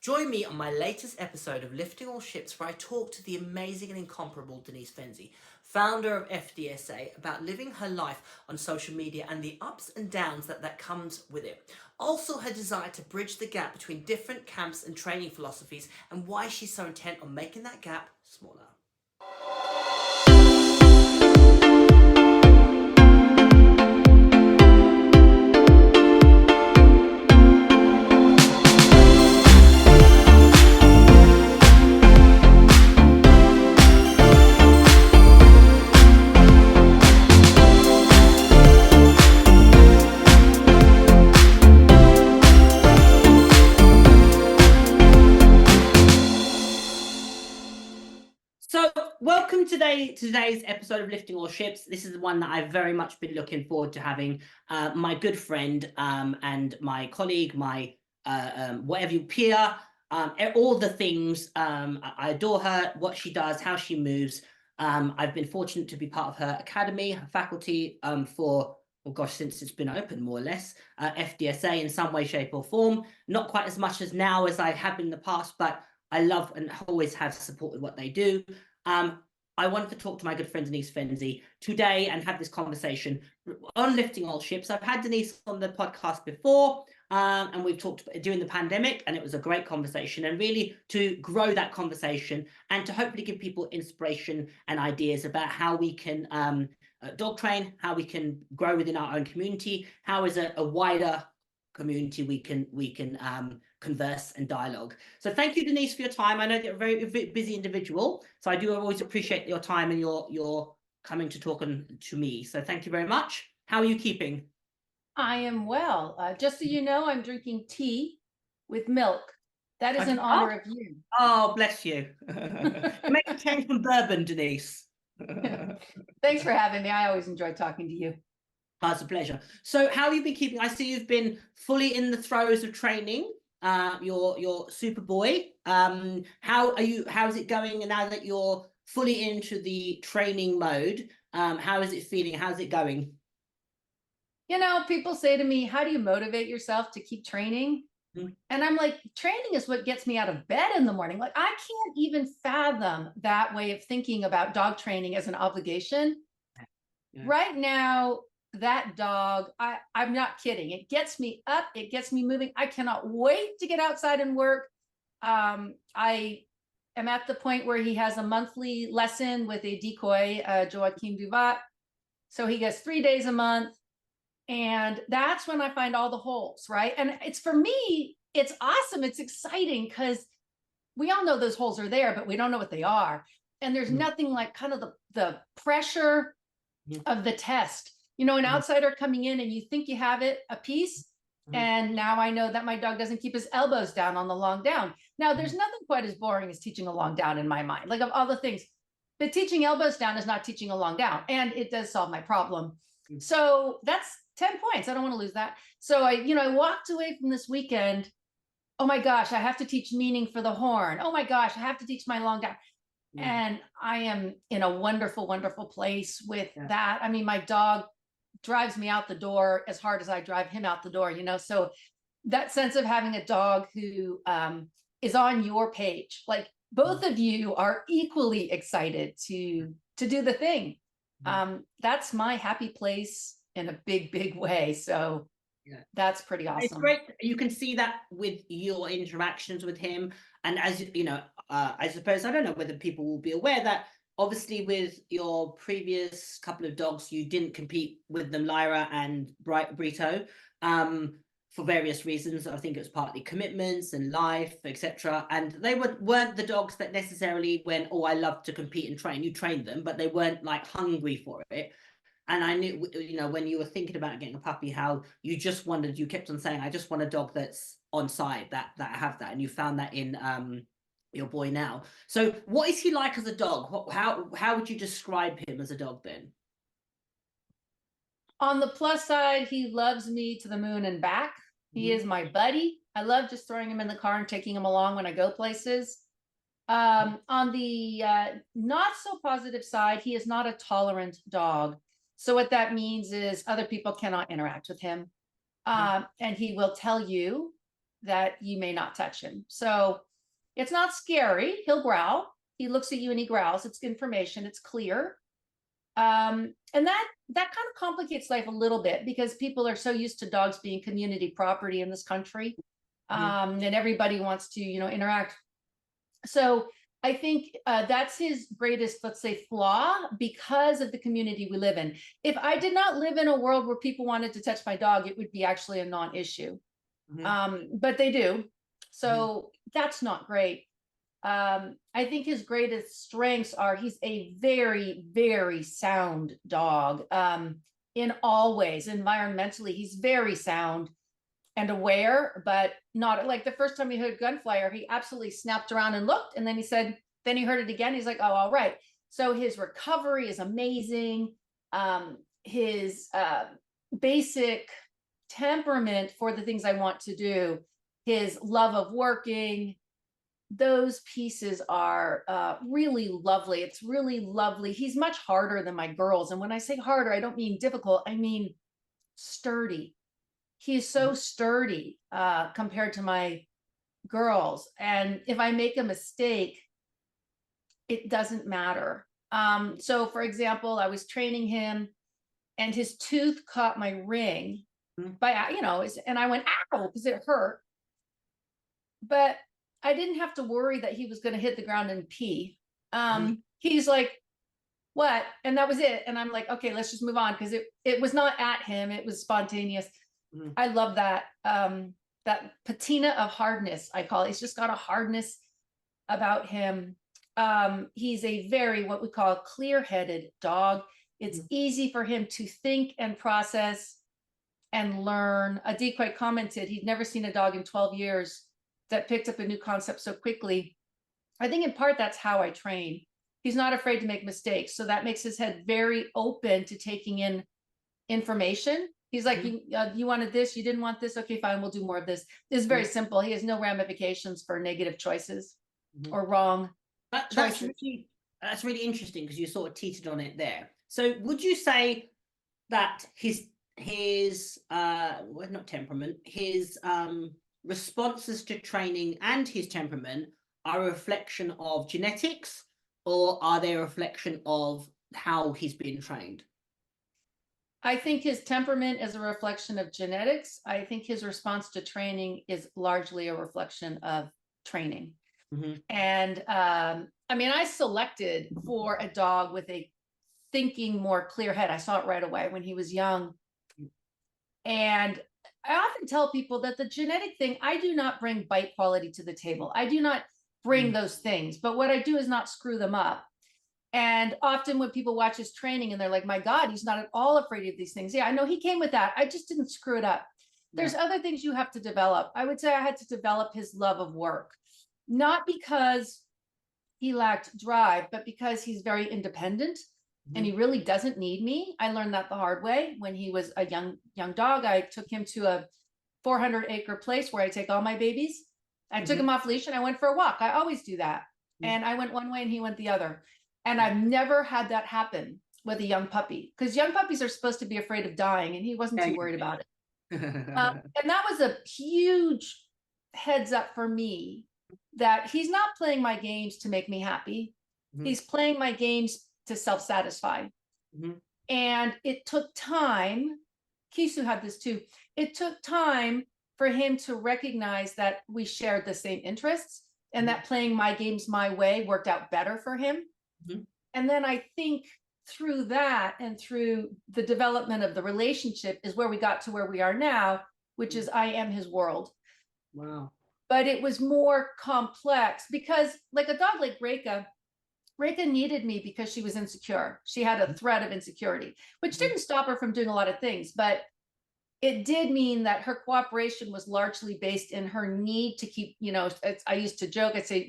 Join me on my latest episode of Lifting All Ships, where I talk to the amazing and incomparable Denise Fenzi, founder of FDSA, about living her life on social media and the ups and downs that comes with it. Also, her desire to bridge the gap between different camps and training philosophies, and why she's so intent on making that gap smaller. So, welcome to today's episode of Lifting All Ships. This is the one that I've very much been looking forward to having. My good friend and my colleague, my whatever you peer, all the things. I adore her, what she does, how she moves. I've been fortunate to be part of her academy, her faculty for, oh gosh, since it's been open, more or less. FDSA in some way, shape or form. Not quite as much as now as I have been in the past, but I love and always have supported what they do. I wanted to talk to my good friend Denise Fenzi today and have this conversation on Lifting All Ships. I've had Denise on the podcast before, and we've talked during the pandemic, and it was a great conversation, and really to grow that conversation and to hopefully give people inspiration and ideas about how we can dog train, how we can grow within our own community, how as a wider community we can converse and dialogue. So thank you, Denise, for your time. I know you're a very busy individual, so I do always appreciate your time and your coming to talk to me. So thank you very much. How are you keeping? I am well. Just so you know, I'm drinking tea with milk. That is in honor of you. Oh, bless you. Make a change from bourbon, Denise. Thanks for having me. I always enjoy talking to you. It's a pleasure. So how have you been keeping? I see you've been fully in the throes of training. Your Superboy. How's it going? And now that you're fully into the training mode, how is it feeling? How's it going? You know, people say to me, how do you motivate yourself to keep training? And I'm like, training is what gets me out of bed in the morning. Like, I can't even fathom that way of thinking about dog training as an obligation. Yeah. Right now, that dog, I'm not kidding. It gets me up. It gets me moving. I cannot wait to get outside and work. I am at the point where he has a monthly lesson with a decoy, Joaquin Vivat. So he gets 3 days a month. And that's when I find all the holes, right? And it's, for me, it's awesome. It's exciting because we all know those holes are there, but we don't know what they are. And there's nothing like kind of the pressure of the test. You know, an outsider coming in and you think you have it a piece. And now I know that my dog doesn't keep his elbows down on the long down. Now, there's nothing quite as boring as teaching a long down in my mind. Like, of all the things, but teaching elbows down is not teaching a long down. And it does solve my problem. So that's 10 points. I don't want to lose that. So I walked away from this weekend. Oh my gosh, I have to teach meaning for the horn. Oh my gosh, I have to teach my long down. And I am in a wonderful, wonderful place with that. I mean, my dog drives me out the door as hard as I drive him out the door, so that sense of having a dog who is on your page, like both of you are equally excited to do the thing. That's my happy place in a big, big way. So that's pretty awesome. It's great. You can see that with your interactions with him. And as you know, I suppose, I don't know whether people will be aware that obviously with your previous couple of dogs, you didn't compete with them, Lyra and Brito, for various reasons. I think it was partly commitments and life, etc. And they weren't the dogs that necessarily went, oh, I love to compete and train. You trained them, but they weren't like hungry for it. And I knew, when you were thinking about getting a puppy, how you just wanted, you kept on saying, I just want a dog that's on side, that have that. And you found that in your boy now. So what is he like as a dog? How would you describe him as a dog then? On the plus side, he loves me to the moon and back. He is my buddy. I love just throwing him in the car and taking him along when I go places. On the not so positive side, he is not a tolerant dog. So what that means is other people cannot interact with him. And he will tell you that you may not touch him. So it's not scary. He'll growl. He looks at you and he growls. It's information. It's clear. And that kind of complicates life a little bit because people are so used to dogs being community property in this country. And everybody wants to, interact. So I think that's his greatest, let's say, flaw because of the community we live in. If I did not live in a world where people wanted to touch my dog, it would be actually a non-issue. But they do. So that's not great. I think his greatest strengths are he's a very, very sound dog in all ways. Environmentally, he's very sound and aware, but not like the first time he heard gunfire, he absolutely snapped around and looked. And then he said, then he heard it again. He's like, oh, all right. So his recovery is amazing. His basic temperament for the things I want to do, his love of working, those pieces are really lovely. It's really lovely. He's much harder than my girls. And when I say harder, I don't mean difficult. I mean sturdy. He's so sturdy compared to my girls. And if I make a mistake, it doesn't matter. So for example, I was training him and his tooth caught my ring by, and I went, ow, because it hurt. But I didn't have to worry that he was going to hit the ground and pee. He's like, what? And that was it. And I'm like, okay, let's just move on. Because it was not at him. It was spontaneous. I love that. That patina of hardness, I call it. He's just got a hardness about him. He's a very, what we call a clear-headed dog. It's easy for him to think and process and learn. A decoy commented he'd never seen a dog in 12 years that picked up a new concept so quickly. I think in part that's how I train. He's not afraid to make mistakes. So that makes his head very open to taking in information. He's like, you wanted this, you didn't want this. Okay, fine, we'll do more of this. It's very simple. He has no ramifications for negative choices or wrong choices. That's really interesting because you sort of teetered on it there. So would you say that his well, not temperament, his responses to training and his temperament are a reflection of genetics, or are they a reflection of how he's been trained? I think his temperament is a reflection of genetics. I think his response to training is largely a reflection of training. And I mean, I selected for a dog with a thinking, more clear head. I saw it right away when he was young. And I often tell people that the genetic thing, I do not bring bite quality to the table. I do not bring those things, but what I do is not screw them up. And often when people watch his training and they're like, my God, he's not at all afraid of these things. Yeah, I know he came with that. I just didn't screw it up. There's other things you have to develop. I would say I had to develop his love of work, not because he lacked drive, but because he's very independent and he really doesn't need me. I learned that the hard way. When he was a young dog, I took him to a 400-acre place where I take all my babies. I took him off leash and I went for a walk. I always do that. And I went one way and he went the other. And I've never had that happen with a young puppy, because young puppies are supposed to be afraid of dying, and he wasn't too worried about it. And that was a huge heads up for me that he's not playing my games to make me happy. He's playing my games to self-satisfy. And it took time. Kisu had this too. It took time for him to recognize that we shared the same interests and that playing my games my way worked out better for him. And then I think through that and through the development of the relationship is where we got to where we are now, which is I am his world. Wow. But it was more complex because like a dog like Reka needed me because she was insecure. She had a threat of insecurity, which didn't stop her from doing a lot of things, but it did mean that her cooperation was largely based in her need to keep, I used to joke, I'd say,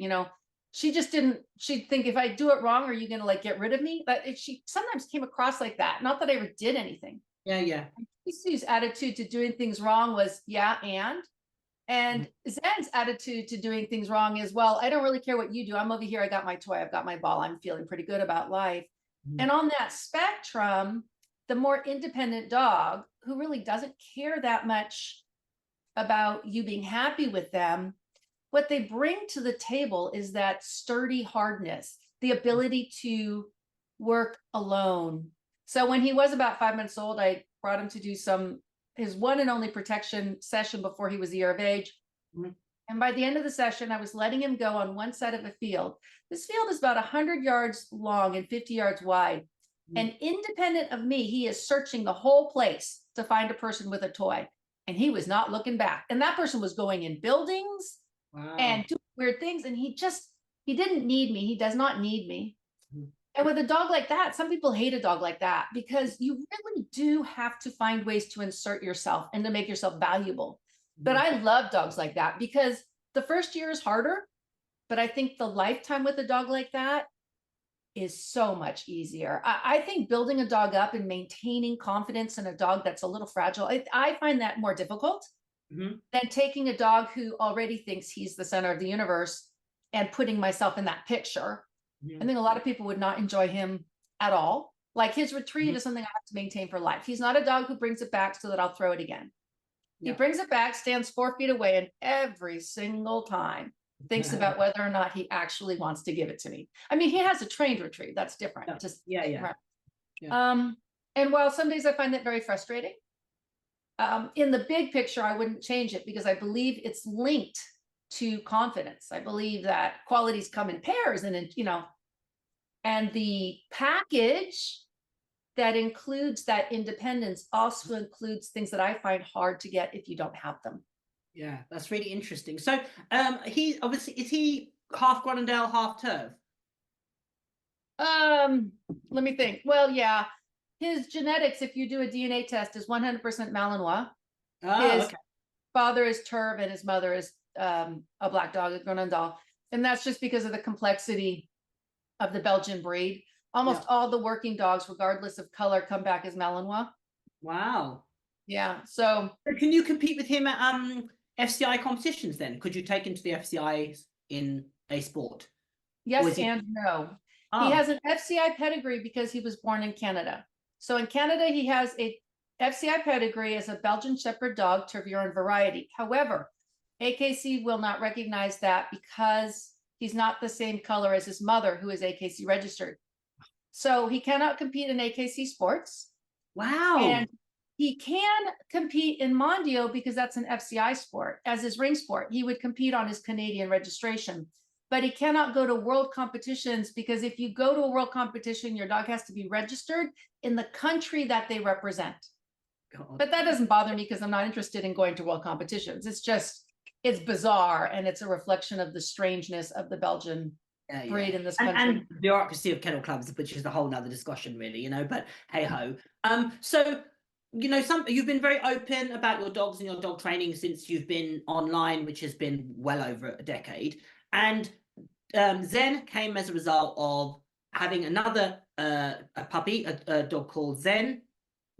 she'd think, if I do it wrong, are you going to like get rid of me? But she sometimes came across like that. Not that I ever did anything. Yeah. Kisu's attitude to doing things wrong was, yeah, and Zen's attitude to doing things wrong is, well, I don't really care what you do. I'm over here. I got my toy. I've got my ball. I'm feeling pretty good about life. And on that spectrum, the more independent dog who really doesn't care that much about you being happy with them, what they bring to the table is that sturdy hardness, the ability to work alone. So when he was about 5 months old, I brought him to do his one and only protection session before he was a year of age. Mhm. And by the end of the session, I was letting him go on one side of a field. This field is about 100 yards long and 50 yards wide. Mhm. And independent of me, he is searching the whole place to find a person with a toy. And he was not looking back. And that person was going in buildings and Wow. doing weird things. And he didn't need me. He does not need me. Mhm. And with a dog like that, some people hate a dog like that because you really do have to find ways to insert yourself and to make yourself valuable. But I love dogs like that because the first year is harder, but I think the lifetime with a dog like that is so much easier. I think building a dog up and maintaining confidence in a dog that's a little fragile, I find that more difficult Mhm. than taking a dog who already thinks he's the center of the universe and putting myself in that picture. I Mhm. think a lot of people would not enjoy him at all. Like his retrieve Mhm. is something I have to maintain for life. He's not a dog who brings it back so that I'll throw it again. He Yeah. brings it back, stands 4 feet away, and every single time thinks about whether or not he actually wants to give it to me. I mean, he has a trained retrieve. That's different. Yeah. Just Yeah. Yeah. right. Yeah. And while some days I find that very frustrating, in the big picture, I wouldn't change it because I believe it's linked to confidence. I believe that qualities come in pairs and the package that includes that independence also includes things that I find hard to get if you don't have them. Yeah, that's really interesting. So, he obviously is he half Groenendael, half Turf? Let me think. Well, yeah, his genetics, if you do a DNA test, is 100% Malinois. Oh, His okay. father is Turf and his mother is a black dog, a Groenendael. And that's just because of the complexity of the Belgian breed. Almost Yeah. all the working dogs, regardless of color, come back as Malinois. Wow. Yeah. So So can you compete with him at FCI competitions then? Could you take him to the FCIs in a sport? Or yes is he? and no. He Oh, has an FCI pedigree because he was born in Canada. So in Canada, he has a FCI pedigree as a Belgian Shepherd dog, Tervuren variety. However, AKC will not recognize that because he's not the same color as his mother, who is AKC registered. So he cannot compete in AKC sports. wow. And he can compete in Mondio because that's an FCI sport, as his ring sport. He would compete on his Canadian registration, but he cannot go to world competitions because if you go to a world competition, your dog has to be registered in the country that they represent. God. But that doesn't bother me because I'm not interested in going to world competitions. It's bizarre and it's a reflection of the strangeness of the Belgian breed in this country. And the bureaucracy of kennel clubs, which is a whole nother discussion, really, but hey ho. So you've been very open about your dogs and your dog training since you've been online, which has been well over a decade. And Zen came as a result of having another a puppy, a dog called Zen.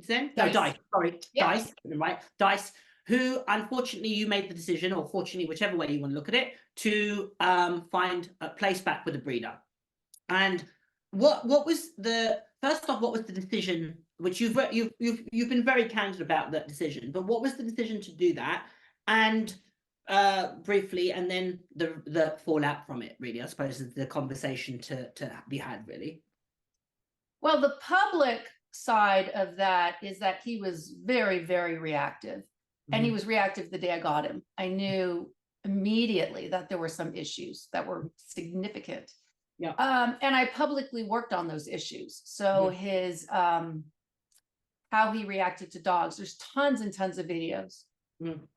No, Dice. Dice. Sorry, Yep. Dice. Right, Dice. Who unfortunately you made the decision, or fortunately, whichever way you want to look at it, to find a place back with a breeder. And what was the first off? What was the decision? Which you've been very candid about that decision. But what was the decision to do that? And briefly, and then the fallout from it. Really, I suppose is the conversation to be had. Really. Well, the public side of that is that he was very, very reactive. And he was reactive the day I got him. I knew immediately that there were some issues that were significant. Yeah. And I publicly worked on those issues. So his how he reacted to dogs. There's tons and tons of videos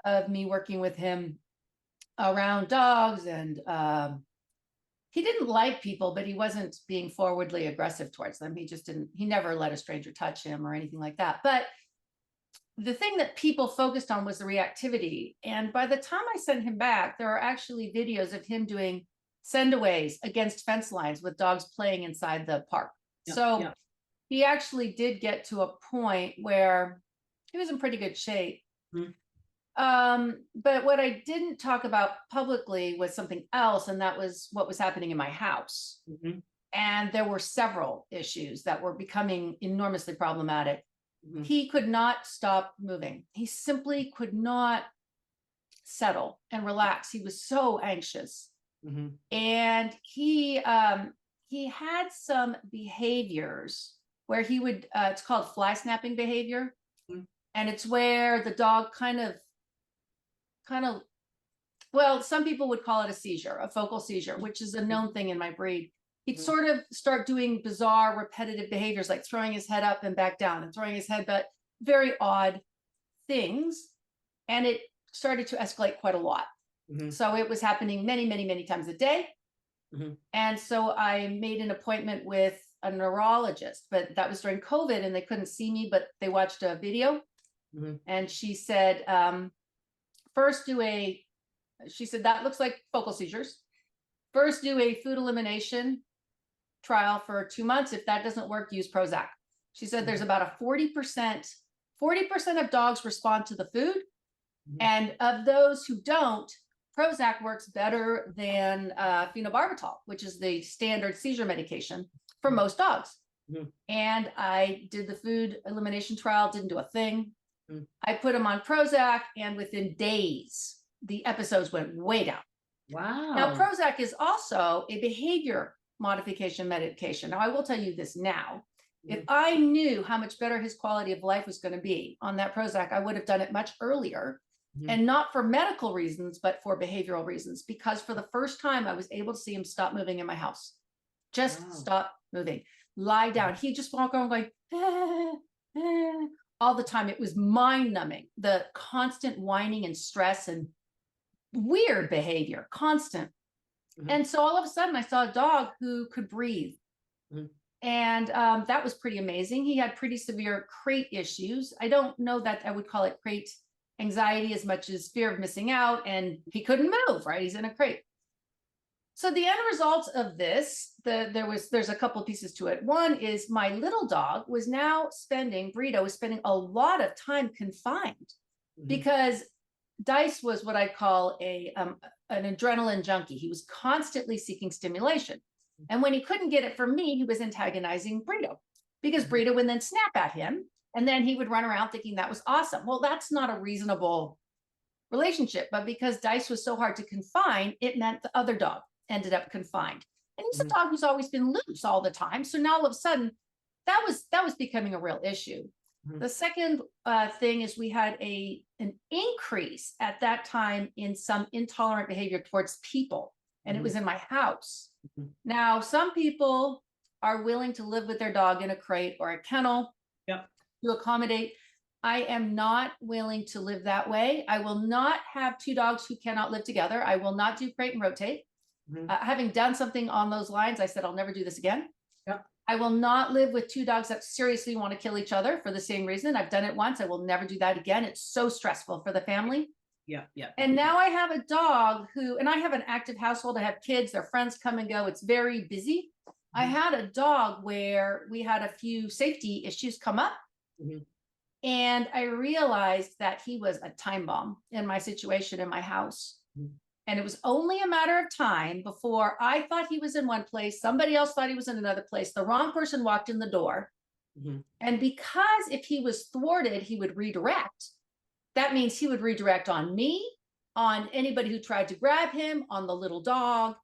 of me working with him around dogs, and he didn't like people, but he wasn't being forwardly aggressive towards them. He never let a stranger touch him or anything like that. But the thing that people focused on was the reactivity. And by the time I sent him back, there are actually videos of him doing sendaways against fence lines with dogs playing inside the park. He actually did get to a point where he was in pretty good shape. But what I didn't talk about publicly was something else, and that was what was happening in my house. And there were several issues that were becoming enormously problematic. He could not stop moving. He simply could not settle and relax. He was so anxious. And he had some behaviors where he would, it's called fly snapping behavior. And it's where the dog kind of, well, some people would call it a seizure, a focal seizure, which is a known thing in my breed. He'd sort of start doing bizarre, repetitive behaviors, like throwing his head up and back down and throwing his head back, very odd things. And it started to escalate quite a lot. So it was happening many, many, many times a day. And so I made an appointment with a neurologist, but that was during COVID and they couldn't see me, but they watched a video. And she said, first she said, that looks like focal seizures. First do a food elimination trial for 2 months. If that doesn't work, use Prozac. She said there's about a 40% of dogs respond to the food. And of those who don't, Prozac works better than phenobarbital, which is the standard seizure medication for most dogs. And I did the food elimination trial, didn't do a thing. I put him on Prozac, and within days, the episodes went way down. Wow. Now, Prozac is also a behavior modification medication. Now, I will tell you this now. If I knew how much better his quality of life was going to be on that Prozac, I would have done it much earlier. And not for medical reasons, but for behavioral reasons, because for the first time, I was able to see him stop moving in my house. Just stop moving, lie down. He just walk around going, all the time. It was mind numbing, the constant whining and stress and weird behavior, constant. And so all of a sudden I saw a dog who could breathe. And that was pretty amazing. He had pretty severe crate issues. I don't know that I would call it crate anxiety as much as fear of missing out, and he couldn't move, right? He's in a crate. So the end result of this, there's a couple pieces to it. One is my little dog was now Brito was spending a lot of time confined because Dice was what I call an adrenaline junkie. He was constantly seeking stimulation. And when he couldn't get it from me, he was antagonizing Brito because Brito would then snap at him. And then he would run around thinking that was awesome. Well, that's not a reasonable relationship. But because Dice was so hard to confine, it meant the other dog ended up confined. And he's a dog who's always been loose all the time. So now all of a sudden, that was becoming a real issue. The second thing is we had an increase at that time in some intolerant behavior towards people. And it was in my house. Now, some people are willing to live with their dog in a crate or a kennel. To accommodate. I am not willing to live that way. I will not have two dogs who cannot live together. I will not do crate and rotate. Having done something on those lines, I said, I'll never do this again. I will not live with two dogs that seriously want to kill each other for the same reason. I've done it once. I will never do that again. It's so stressful for the family. And now I have a dog and I have an active household. I have kids, their friends come and go. It's very busy. I had a dog where we had a few safety issues come up. And I realized that he was a time bomb in my situation in my house. And it was only a matter of time before I thought he was in one place. Somebody else thought he was in another place. The wrong person walked in the door. And because if he was thwarted, he would redirect. That means he would redirect on me, on anybody who tried to grab him, on the little dog.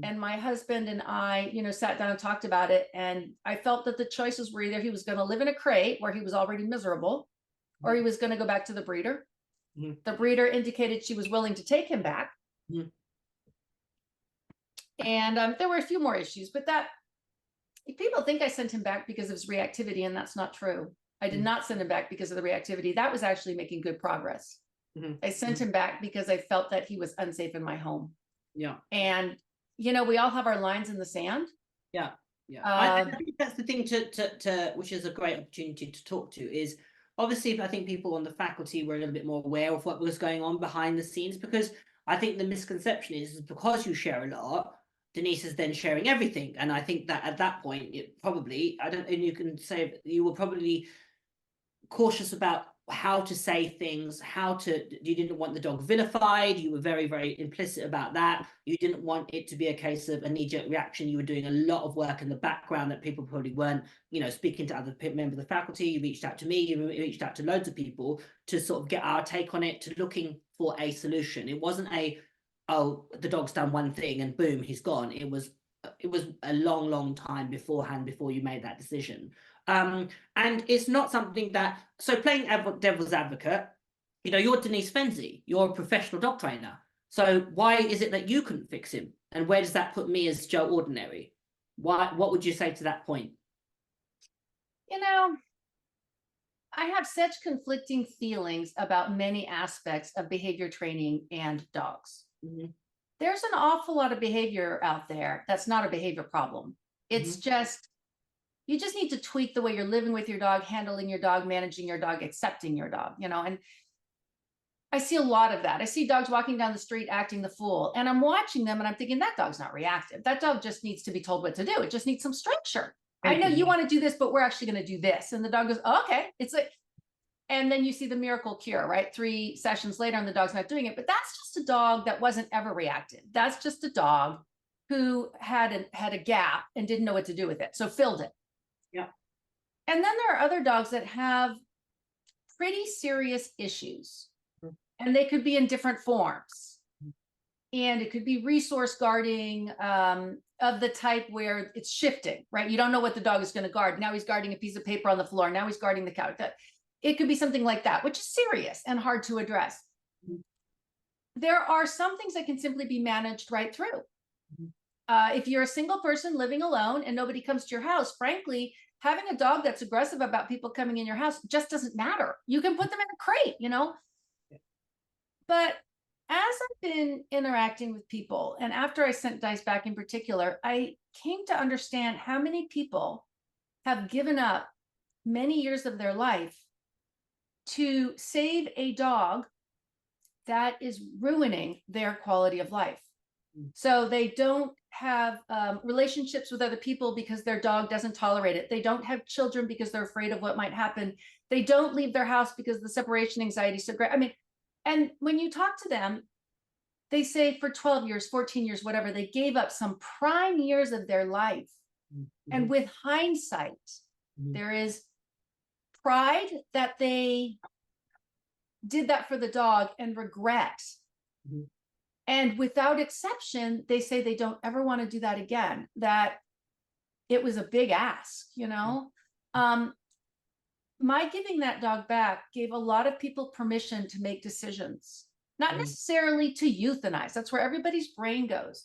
And my husband and I, sat down and talked about it. And I felt that the choices were either he was going to live in a crate where he was already miserable, or he was going to go back to the breeder. The breeder indicated she was willing to take him back. And there were a few more issues, but people think I sent him back because of his reactivity, and that's not true. I did not send him back because of the reactivity. That was actually making good progress. I sent him back because I felt that he was unsafe in my home. And we all have our lines in the sand. I think that's the thing to which is a great opportunity to talk to is obviously I think people on the faculty were a little bit more aware of what was going on behind the scenes, because I think the misconception is because you share a lot, Denise is then sharing everything. And I think that at that point, and you can say you were probably cautious about how to say things, you didn't want the dog vilified. You were very, very implicit about that. You didn't want it to be a case of a knee-jerk reaction. You were doing a lot of work in the background that people probably weren't, speaking to other members of the faculty. You reached out to me, you reached out to loads of people to sort of get our take on it, to looking for a solution. It wasn't oh, the dog's done one thing and boom, he's gone. It was a long, long time beforehand before you made that decision. And it's not something that, so playing devil's advocate, you're Denise Fenzi, you're a professional dog trainer. So why is it that you couldn't fix him? And where does that put me as Joe Ordinary? What would you say to that point? I have such conflicting feelings about many aspects of behavior training and dogs. There's an awful lot of behavior out there that's not a behavior problem. It's just, you just need to tweak the way you're living with your dog, handling your dog, managing your dog, accepting your dog, and I see a lot of that. I see dogs walking down the street acting the fool, and I'm watching them and I'm thinking, that dog's not reactive. That dog just needs to be told what to do. It just needs some structure. I know you want to do this, but we're actually going to do this. And the dog goes, oh, okay. It's like, and then you see the miracle cure, right? 3 sessions later and the dog's not doing it. But that's just a dog that wasn't ever reactive. That's just a dog who had a gap and didn't know what to do with it. So filled it. Yeah. And then there are other dogs that have pretty serious issues, and they could be in different forms. And it could be resource guarding of the type where it's shifting, right? You don't know what the dog is going to guard. Now he's guarding a piece of paper on the floor. Now he's guarding the couch. It could be something like that, which is serious and hard to address. There are some things that can simply be managed right through. If you're a single person living alone and nobody comes to your house, frankly, having a dog that's aggressive about people coming in your house just doesn't matter. You can put them in a crate, But as I've been interacting with people, and after I sent Dice back in particular, I came to understand how many people have given up many years of their life to save a dog that is ruining their quality of life. So they don't have relationships with other people because their dog doesn't tolerate it. They don't have children because they're afraid of what might happen. They don't leave their house because the separation anxiety is so great. And when you talk to them, they say for 12 years, 14 years, whatever, they gave up some prime years of their life. And with hindsight, there is pride that they did that for the dog and regret. And without exception, they say they don't ever want to do that again, that it was a big ask, My giving that dog back gave a lot of people permission to make decisions, not necessarily to euthanize. That's where everybody's brain goes,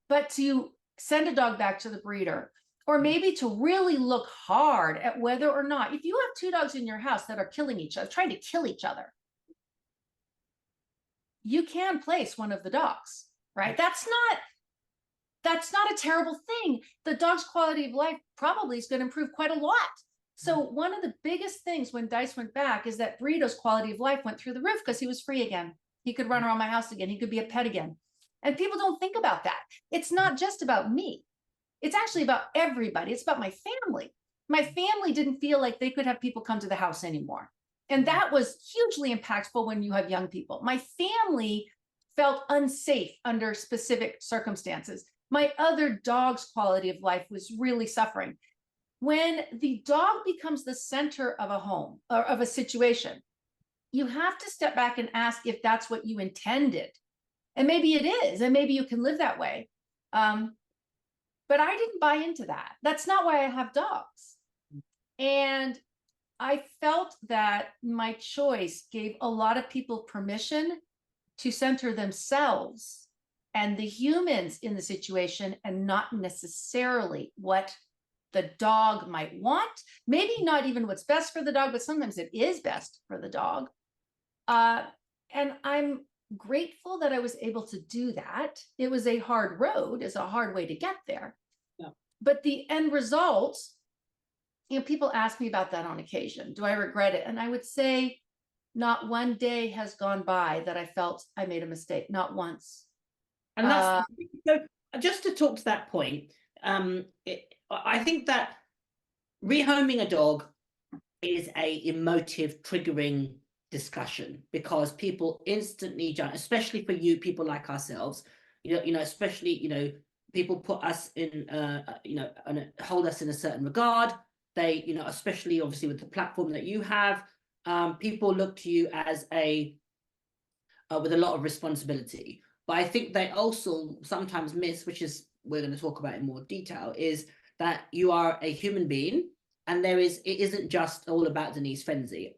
but to send a dog back to the breeder, or maybe to really look hard at whether or not, if you have 2 dogs in your house that are killing each other, trying to kill each other, you can place one of the dogs, right? That's not a terrible thing. The dog's quality of life probably is going to improve quite a lot. So one of the biggest things when Dice went back is that Burrito's quality of life went through the roof because he was free again. He could run around my house again. He could be a pet again. And people don't think about that. It's not just about me. It's actually about everybody. It's about my family. My family didn't feel like they could have people come to the house anymore. And that was hugely impactful when you have young people. My family felt unsafe under specific circumstances. My other dog's quality of life was really suffering. When the dog becomes the center of a home or of a situation, you have to step back and ask if that's what you intended. And maybe it is, and maybe you can live that way. But I didn't buy into that. That's not why I have dogs. And I felt that my choice gave a lot of people permission to center themselves and the humans in the situation, and not necessarily what the dog might want. Maybe not even what's best for the dog, but sometimes it is best for the dog. And I'm grateful that I was able to do that. It was a hard road, it's a hard way to get there. Yeah. But the end result, people ask me about that on occasion. Do I regret it? And I would say not one day has gone by that I felt I made a mistake, not once. And that's so just to talk to that point, I think that rehoming a dog is a emotive triggering discussion, because people instantly judge, especially for you people like ourselves, especially people put us in hold us in a certain regard. They, especially obviously with the platform that you have, people look to you as a with a lot of responsibility. But I think they also sometimes miss, which is we're going to talk about in more detail, is that you are a human being, and it isn't just all about Denise Fenzi,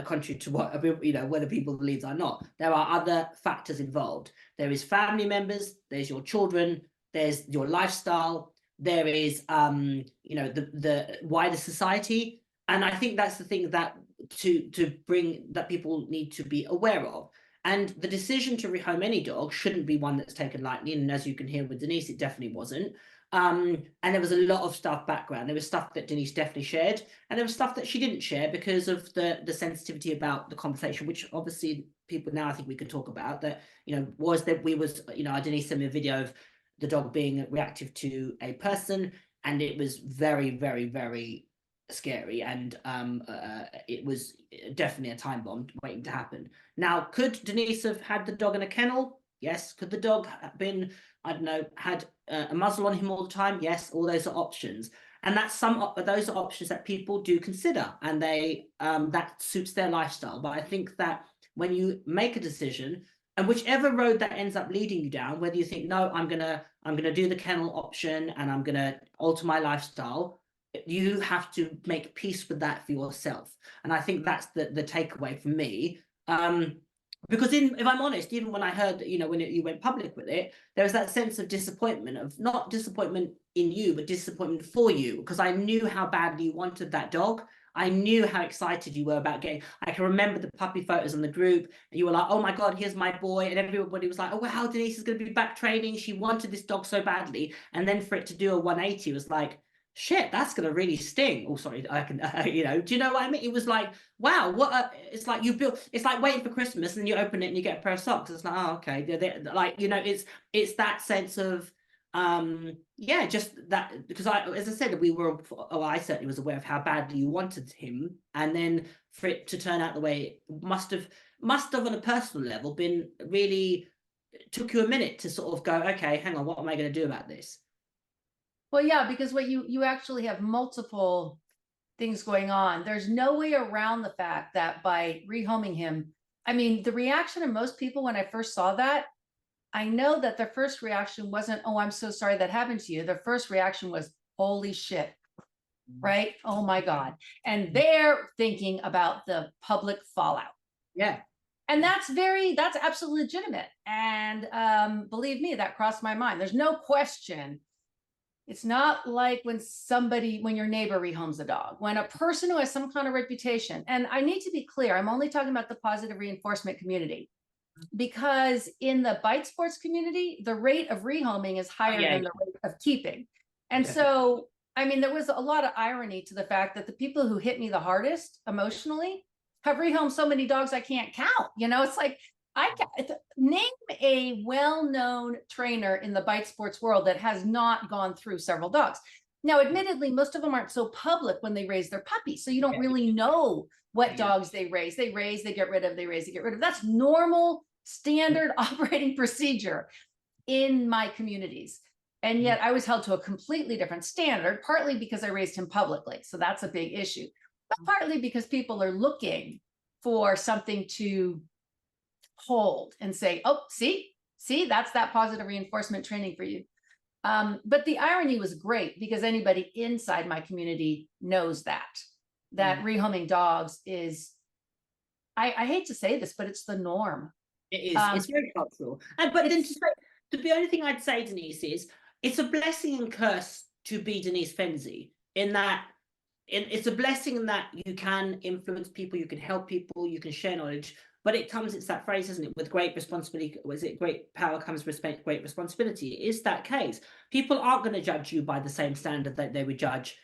contrary to what whether people believe or not. There are other factors involved. There is family members, there's your children, there's your lifestyle, there is the wider society. And I think that's the thing that to bring that people need to be aware of. And the decision to rehome any dog shouldn't be one that's taken lightly. And as you can hear with Denise, it definitely wasn't. And there was a lot of stuff background. There was stuff that Denise definitely shared, and there was stuff that she didn't share because of the sensitivity about the conversation, which obviously people now I think we could talk about. That Denise sent me a video of the dog being reactive to a person, and it was very, very, very scary, and it was definitely a time bomb waiting to happen. Now, could Denise have had the dog in a kennel? Yes. Could the dog have been, I don't know, had a muzzle on him all the time? Yes. All those are options, and those are options that people do consider, and they that suits their lifestyle. But I think that when you make a decision, and whichever road that ends up leading you down, whether you think, no, I'm gonna do the kennel option and I'm gonna alter my lifestyle, you have to make peace with that for yourself. And I think that's the takeaway from me. Because if I'm honest, even when I heard that, when you went public with it, there was that sense of disappointment, of not disappointment in you, but disappointment for you, because I knew how badly you wanted that dog. I knew how excited you were about getting. I can remember the puppy photos in the group, and you were like, oh my God, here's my boy. And everybody was like, oh, wow, Denise is going to be back training. She wanted this dog so badly. And then for it to do a 180 was like, shit, that's gonna really sting. Oh, sorry, I can, do you know what I mean? It was like, wow, it's like it's like waiting for Christmas and then you open it and you get a pair of socks. It's like, oh, okay, it's that sense of, just that, because as I said, I certainly was aware of how badly you wanted him, and then for it to turn out the way it must have on a personal level been really, took you a minute to sort of go, okay, hang on, what am I going to do about this? Well, yeah, because what you actually have multiple things going on. There's no way around the fact that by rehoming him, I mean, the reaction of most people when I first saw that, I know that their first reaction wasn't, oh, I'm so sorry that happened to you. Their first reaction was, holy shit, right? Oh my God. And they're thinking about the public fallout. Yeah. And that's absolutely legitimate. And believe me, that crossed my mind. There's no question. It's not like when your neighbor rehomes a dog, when a person who has some kind of reputation, and I need to be clear, I'm only talking about the positive reinforcement community, because in the bite sports community, the rate of rehoming is higher than the rate of keeping. And so, I mean, there was a lot of irony to the fact that the people who hit me the hardest emotionally have rehomed so many dogs I can't count. It's like, I can't name a well-known trainer in the bite sports world that has not gone through several dogs. Now, admittedly, most of them aren't so public when they raise their puppies, so you don't really know what dogs they raise. They raise, they get rid of, they raise, they get rid of. That's normal, standard operating procedure in my communities. And yet I was held to a completely different standard, partly because I raised him publicly. So that's a big issue, but partly because people are looking for something to hold and say, oh, see, that's that positive reinforcement training for you. But the irony was great, because anybody inside my community knows that rehoming dogs is, I hate to say this, but it's the norm. It is. It's very cultural. But then the only thing I'd say, Denise, is it's a blessing and curse to be Denise Fenzi, in that it's a blessing in that you can influence people, you can help people, you can share knowledge. But it's that phrase, isn't it? With great responsibility, great power comes great responsibility. It is that case. People aren't going to judge you by the same standard that they would judge,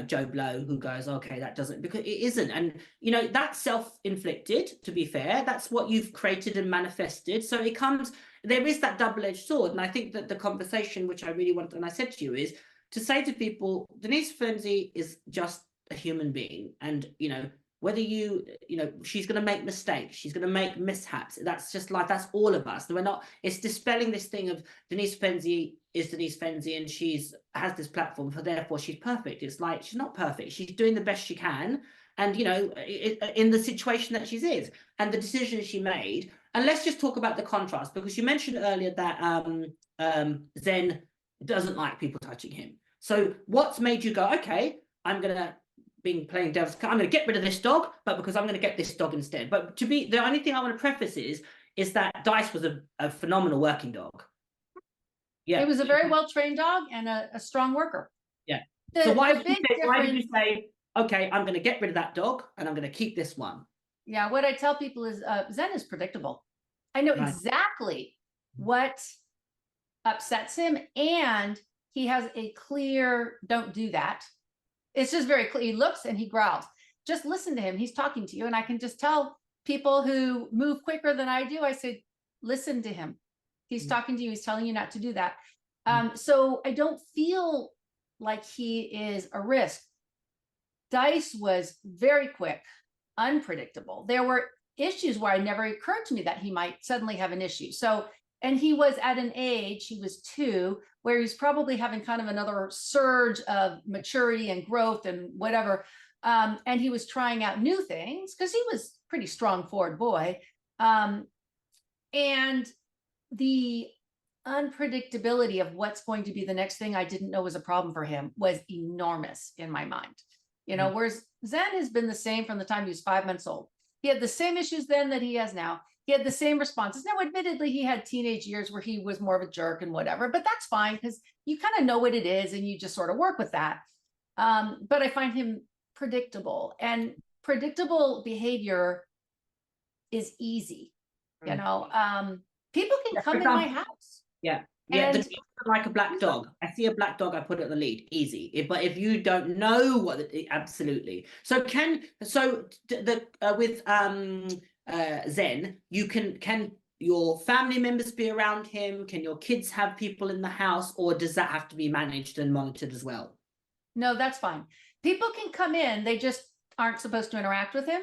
Joe Blow, who goes, okay, that doesn't, because it isn't. And, that's self-inflicted, to be fair. That's what you've created and manifested. So there is that double-edged sword. And I think that the conversation, which I really want, and I said to you, is to say to people, Denise Fenzi is just a human being, and whether she's going to make mistakes, she's going to make mishaps. That's just life. That's all of us. We're not. It's dispelling this thing of Denise Fenzi is Denise Fenzi, and has this platform, so therefore she's perfect. It's like she's not perfect. She's doing the best she can, and in the situation that she's is, and the decision she made. And let's just talk about the contrast, because you mentioned earlier that Zen doesn't like people touching him. So what's made you go, okay, I'm gonna playing devil's, I'm going to get rid of this dog, but because I'm going to get this dog instead. But the only thing I want to preface is that Dice was a phenomenal working dog. Yeah, it was a very well-trained dog and a strong worker. Yeah. So why did you say, okay, I'm going to get rid of that dog and I'm going to keep this one? Yeah, what I tell people is Zen is predictable. I know exactly what upsets him, and he has a clear don't do that. It's just very clear. He looks and he growls. Just listen to him. He's talking to you. And I can just tell people who move quicker than I do, I say, listen to him. He's talking to you. He's telling you not to do that. So I don't feel like he is a risk. Dice was very quick, unpredictable. There were issues where it never occurred to me that he might suddenly have an issue. So, and he was at an age, he was 2, where he's probably having kind of another surge of maturity and growth and whatever. And he was trying out new things because he was a pretty strong forward boy. And the unpredictability of what's going to be the next thing I didn't know was a problem for him was enormous in my mind. Whereas Zen has been the same from the time he was 5 months old. He had the same issues then that he has now. He had the same responses. Now, admittedly, he had teenage years where he was more of a jerk and whatever, but that's fine because you kind of know what it is and you just sort of work with that. But I find him predictable, and predictable behavior is easy. People can come in my house. Yeah. Like a black dog. I see a black dog, I put it on the lead. Easy. But if you don't know absolutely. So with Zen, can your family members be around him? Can your kids have people in the house, or does that have to be managed and monitored as well? No, that's fine. People can come in, they just aren't supposed to interact with him.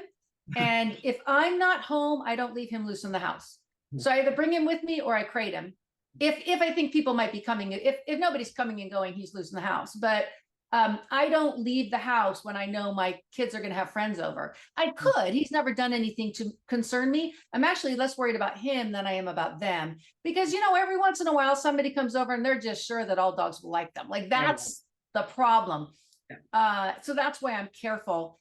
And if I'm not home, I don't leave him loose in the house. So I either bring him with me or I crate him. If I think people might be coming, if nobody's coming and going, he's loose in the house. But I don't leave the house when I know my kids are going to have friends over. I could. He's never done anything to concern me. I'm actually less worried about him than I am about them, because, every once in a while, somebody comes over and they're just sure that all dogs will like them. Like, that's the problem. So that's why I'm careful.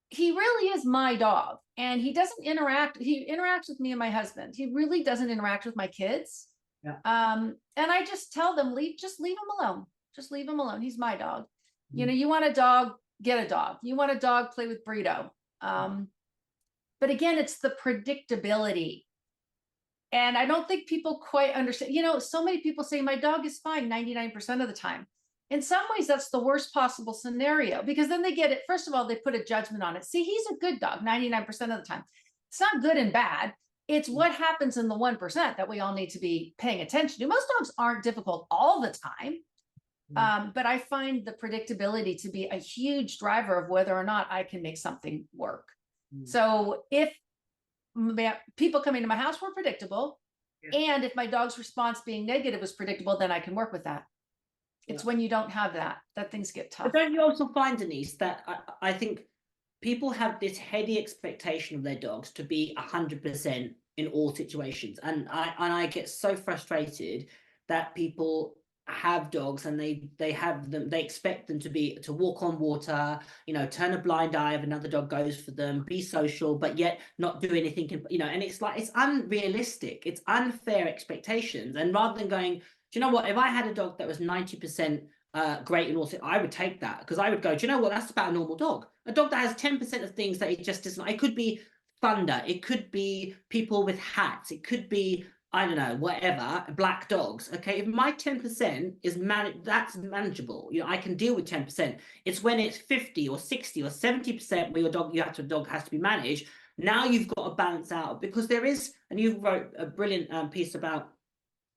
He really is my dog, and he doesn't interact. He interacts with me and my husband. He really doesn't interact with my kids. And I just tell them, just leave him alone. Just leave him alone. He's my dog. You want a dog, get a dog. You want a dog, play with Burrito. But again, it's the predictability. And I don't think people quite understand. So many people say my dog is fine 99% of the time. In some ways, that's the worst possible scenario, because then they get it. First of all, they put a judgment on it. See, he's a good dog 99% of the time. It's not good and bad. It's what happens in the 1% that we all need to be paying attention to. Most dogs aren't difficult all the time. But I find the predictability to be a huge driver of whether or not I can make something work. So if people coming to my house were predictable, and if my dog's response being negative was predictable, then I can work with that. It's when you don't have that things get tough. But don't you also find, Denise, that I think people have this heady expectation of their dogs to be 100% in all situations, and I get so frustrated that people have dogs and they expect them to walk on water, turn a blind eye if another dog goes for them, be social, but yet not do anything, and it's like, it's unrealistic, it's unfair expectations. And rather than going, do you know what, if I had a dog that was 90% great and also, I would take that, because I would go, do you know what, that's about a normal dog. A dog that has 10% of things that it just isn't. It could be thunder, it could be people with hats, it could be, I don't know, whatever, black dogs. Okay, if my 10% is that's manageable. I can deal with 10%. It's when it's 50 or 60 or 70% where your dog has to be managed. Now you've got to balance out, because there is, and you wrote a brilliant piece about,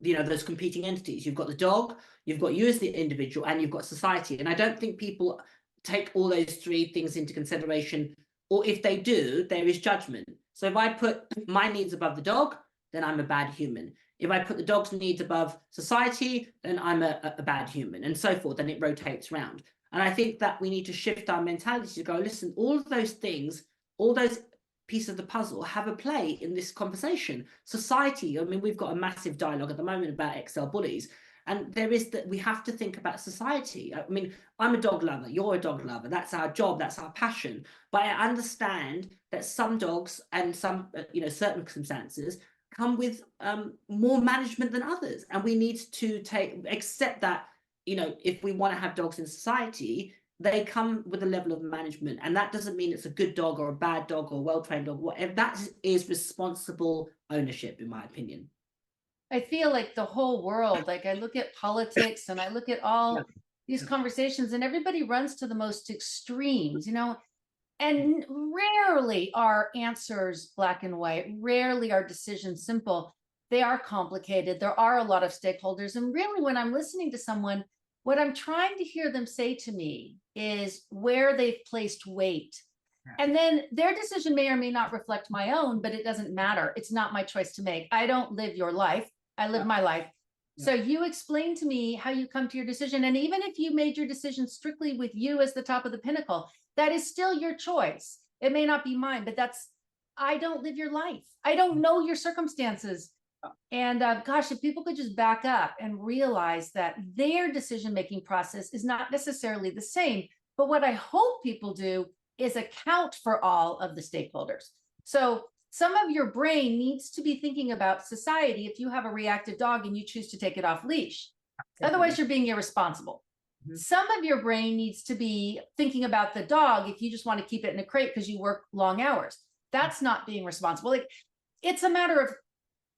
those competing entities. You've got the dog, you've got you as the individual, and you've got society. And I don't think people take all those three things into consideration, or if they do, there is judgment. So if I put my needs above the dog, then I'm a bad human. If I put the dog's needs above society, then I'm a bad human, and so forth, and it rotates around. And I think that we need to shift our mentality to go, listen, all of those things, all those pieces of the puzzle have a play in this conversation. Society, I mean, we've got a massive dialogue at the moment about XL bullies, and there is that we have to think about society. I mean, I'm a dog lover, you're a dog lover, that's our job, that's our passion. But I understand that some dogs and some, certain circumstances come with more management than others, and we need to accept that, if we want to have dogs in society, they come with a level of management, and that doesn't mean it's a good dog or a bad dog or a well-trained dog. Whatever, that is responsible ownership, in my opinion. I feel like the whole world, like I look at politics and I look at all these conversations, and everybody runs to the most extremes, and rarely are answers black and white. Rarely are decisions simple. They are complicated. There are a lot of stakeholders. And really, when I'm listening to someone, what I'm trying to hear them say to me is where they've placed weight. And then their decision may or may not reflect my own, but it doesn't matter. It's not my choice to make. I don't live your life. I live my life. So you explain to me how you come to your decision. And even if you made your decision strictly with you as the top of the pinnacle, that is still your choice. It may not be mine, but I don't live your life. I don't know your circumstances. And gosh, if people could just back up and realize that their decision-making process is not necessarily the same, but what I hope people do is account for all of the stakeholders. So some of your brain needs to be thinking about society if you have a reactive dog and you choose to take it off leash. Otherwise, you're being irresponsible. Some of your brain needs to be thinking about the dog if you just want to keep it in a crate because you work long hours. That's not being responsible. Like, it's a matter of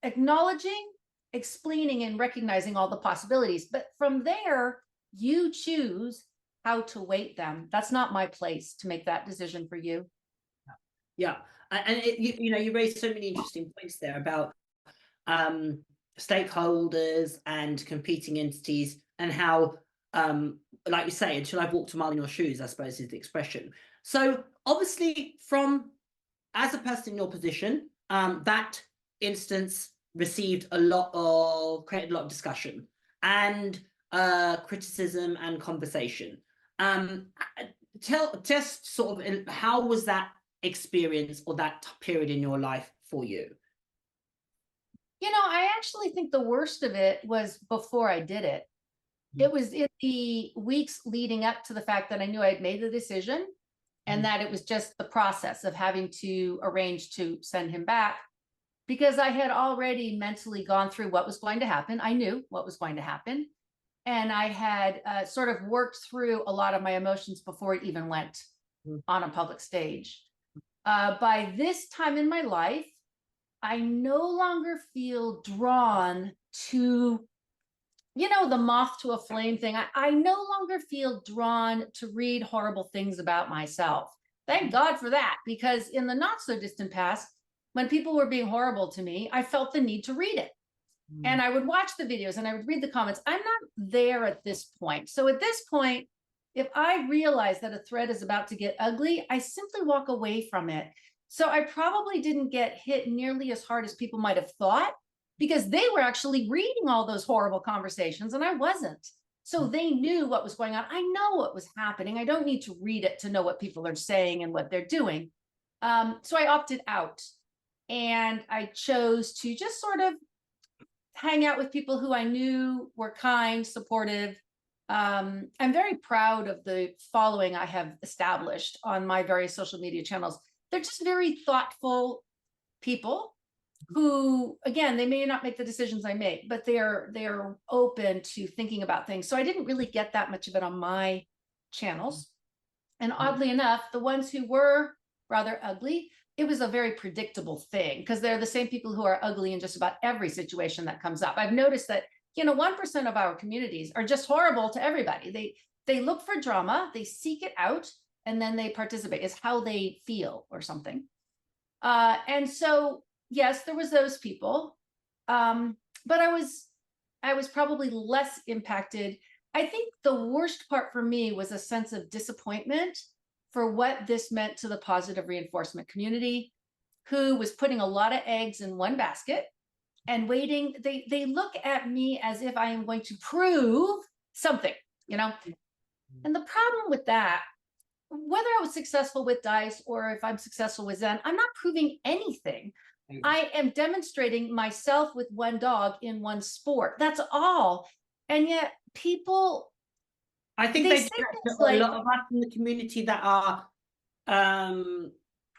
acknowledging, explaining, and recognizing all the possibilities. But from there, you choose how to weight them. That's not my place to make that decision for you. Yeah. And you raised so many interesting points there about stakeholders and competing entities, and how, like you say, until I've walked a mile in your shoes, I suppose is the expression. So obviously, as a person in your position, that instance created a lot of discussion and criticism and conversation. Just sort of, how was that experience or that period in your life for you? I actually think the worst of it was before I did it. It was in the weeks leading up to the fact that I knew I had made the decision, and that it was just the process of having to arrange to send him back, because I had already mentally gone through what was going to happen. I knew what was going to happen. And I had sort of worked through a lot of my emotions before it even went on a public stage. By this time in my life, I no longer feel drawn to, the moth to a flame thing. I no longer feel drawn to read horrible things about myself. Thank God for that, because in the not so distant past, when people were being horrible to me, I felt the need to read it. And I would watch the videos and I would read the comments. I'm not there at this point. So at this point, if I realize that a thread is about to get ugly, I simply walk away from it. So I probably didn't get hit nearly as hard as people might have thought, because they were actually reading all those horrible conversations and I wasn't. So they knew what was going on. I know what was happening. I don't need to read it to know what people are saying and what they're doing. So I opted out, and I chose to just sort of hang out with people who I knew were kind, supportive. I'm very proud of the following I have established on my various social media channels. They're just very thoughtful people who, again, they may not make the decisions I make, but they're open to thinking about things. So I didn't really get that much of it on my channels. And oddly enough, the ones who were rather ugly, it was a very predictable thing, because they're the same people who are ugly in just about every situation that comes up. I've noticed that, 1% of our communities are just horrible to everybody. They look for drama, they seek it out, and then they participate. It's how they feel or something. And so, yes, there was those people, but I was probably less impacted I think the worst part for me was a sense of disappointment for what this meant to the positive reinforcement community, who was putting a lot of eggs in one basket and waiting. They look at me as if I am going to prove something, you know? And the problem with that, whether I was successful with dice or if I'm successful with Zen, I'm not proving anything. I am demonstrating myself with one dog in one sport. That's all. And yet people, I think they they say do. things A like, lot of us in the community that are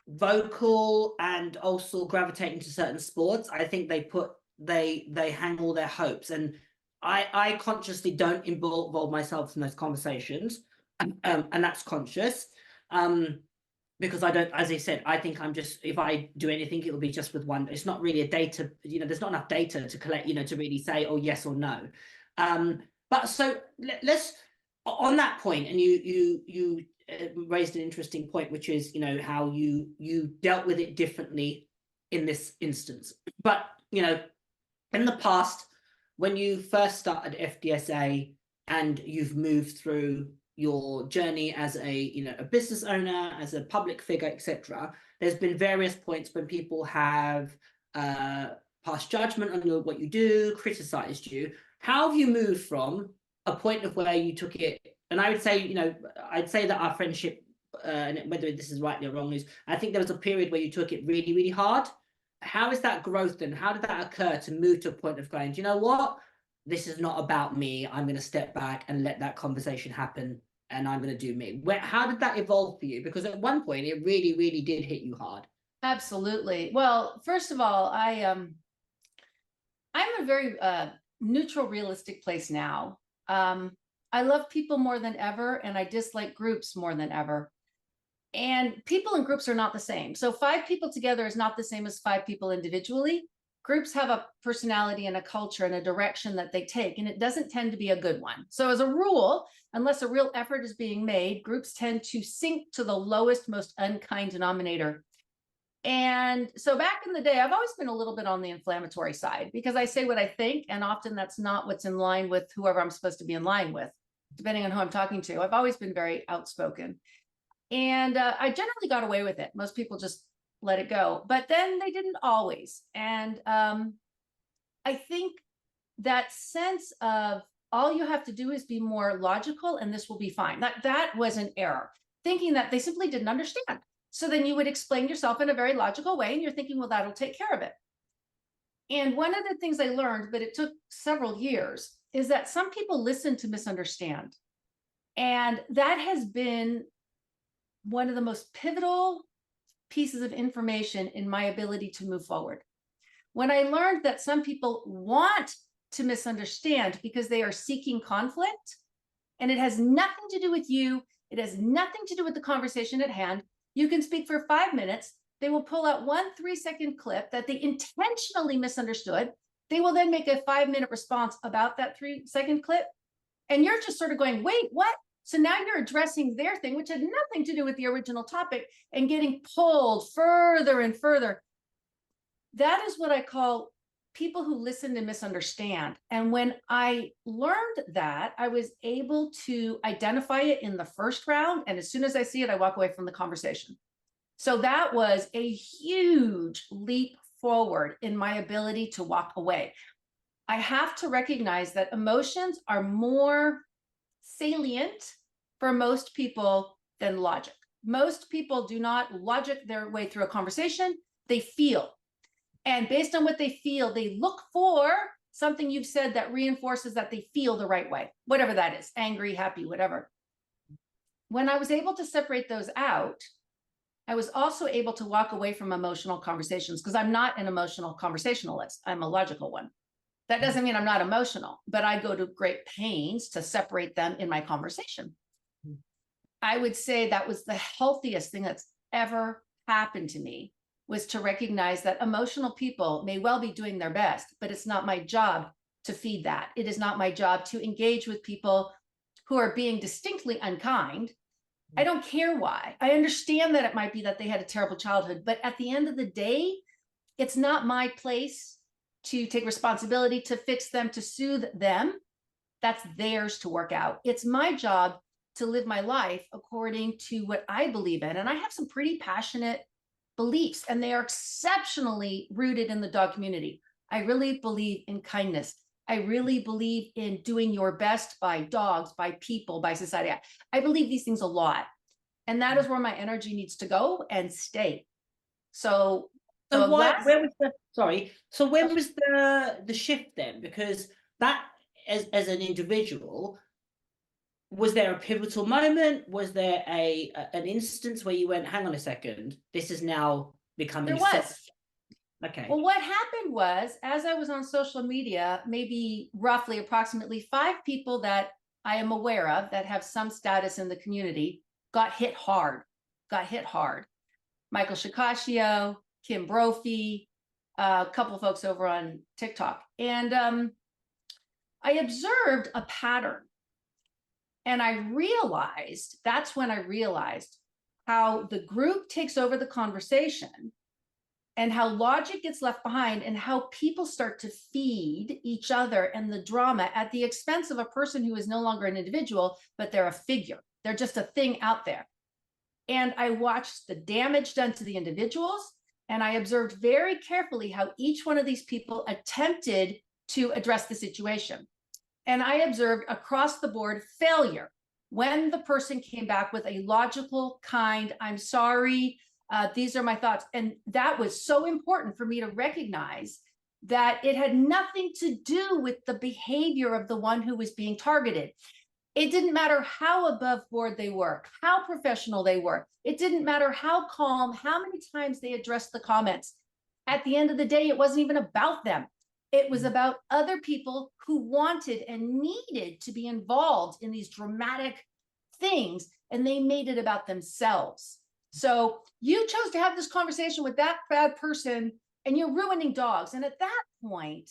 vocal and also gravitating to certain sports, I think they hang all their hopes, and I consciously don't involve myself in those conversations, and that's conscious, because I don't, as I said, I think I'm just, if I do anything, it'll be just with one. It's not really a data, there's not enough data to collect, to really say, oh, yes or no. But so let's, on that point, and you raised an interesting point, which is, how you dealt with it differently in this instance. But, in the past, when you first started FDSA and you've moved through your journey as a business owner, as a public figure, etc., there's been various points when people have passed judgment on what you do, criticized you. How have you moved from a point of where you took it? And I would say, I'd say that our friendship, whether this is rightly or wrongly, I think there was a period where you took it really, really hard. How is that growth, and how did that occur to move to a point of going, do you know what? This is not about me. I'm going to step back and let that conversation happen, and I'm going to do me. How did that evolve for you? Because at one point, it really, really did hit you hard. absolutely. Well, first of all, I'm a very neutral, realistic place now. I love people more than ever, and I dislike groups more than ever. And people in groups are not the same. So 5 people together is not the same as 5 people individually. Groups have a personality and a culture and a direction that they take, and it doesn't tend to be a good one. So as a rule, unless a real effort is being made, groups tend to sink to the lowest, most unkind denominator. And so back in the day, I've always been a little bit on the inflammatory side because I say what I think, and often that's not what's in line with whoever I'm supposed to be in line with, depending on who I'm talking to. I've always been very outspoken. And I generally got away with it. Most people just let it go, but then they didn't always. And I think that sense of all you have to do is be more logical and this will be fine. That was an error, thinking that they simply didn't understand. So then you would explain yourself in a very logical way and you're thinking, well, that'll take care of it. And one of the things I learned, but it took several years, is that some people listen to misunderstand. And that has been one of the most pivotal pieces of information in my ability to move forward. When I learned that some people want to misunderstand because they are seeking conflict, and it has nothing to do with you, it has nothing to do with the conversation at hand. You can speak for 5 minutes. They will pull out 1 3-second clip that they intentionally misunderstood. They will then make a 5-minute response about that 3-second clip. And you're just sort of going, wait, what? So now you're addressing their thing, which had nothing to do with the original topic, and getting pulled further and further. That is what I call people who listen and misunderstand. And when I learned that, I was able to identify it in the first round. And as soon as I see it, I walk away from the conversation. So that was a huge leap forward in my ability to walk away. I have to recognize that emotions are more salient for most people than logic. Most people do not logic their way through a conversation. They feel. And based on what they feel, they look for something you've said that reinforces that they feel the right way, whatever that is, angry, happy, whatever. When I was able to separate those out, I was also able to walk away from emotional conversations, because I'm not an emotional conversationalist. I'm a logical one. That doesn't mean I'm not emotional, but I go to great pains to separate them in my conversation. I would say that was the healthiest thing that's ever happened to me, was to recognize that emotional people may well be doing their best, but it's not my job to feed that. It is not my job to engage with people who are being distinctly unkind. I don't care why. I understand that it might be that they had a terrible childhood, but at the end of the day, it's not my place to take responsibility to fix them, to soothe them. that's theirs to work out. It's my job to live my life according to what I believe in. And I have some pretty passionate beliefs, and they are exceptionally rooted in the dog community. I really believe in kindness. I really believe in doing your best by dogs, by people, by society. I believe these things a lot. And that is where my energy needs to go and stay. So where was the, sorry, so where was the shift then? Because that, as an individual, was there a pivotal moment? Was there an instance where you went, hang on a second, this is now becoming there was. Okay. Well, what happened was, as I was on social media, maybe roughly approximately 5 people that I am aware of that have some status in the community got hit hard. Michael Shikashio, Kim Brophy, a couple folks over on TikTok. And I observed a pattern. And that's when I realized how the group takes over the conversation and how logic gets left behind and how people start to feed each other and the drama at the expense of a person who is no longer an individual, but they're a figure. They're just a thing out there. And I watched the damage done to the individuals, and I observed very carefully how each one of these people attempted to address the situation. And I observed across the board failure when the person came back with a logical, kind, I'm sorry, these are my thoughts. And that was so important for me to recognize that it had nothing to do with the behavior of the one who was being targeted. It didn't matter how above board they were, how professional they were. It didn't matter how calm, how many times they addressed the comments. At the end of the day, it wasn't even about them. It was about other people who wanted and needed to be involved in these dramatic things, and they made it about themselves. So you chose to have this conversation with that bad person, and you're ruining dogs. And at that point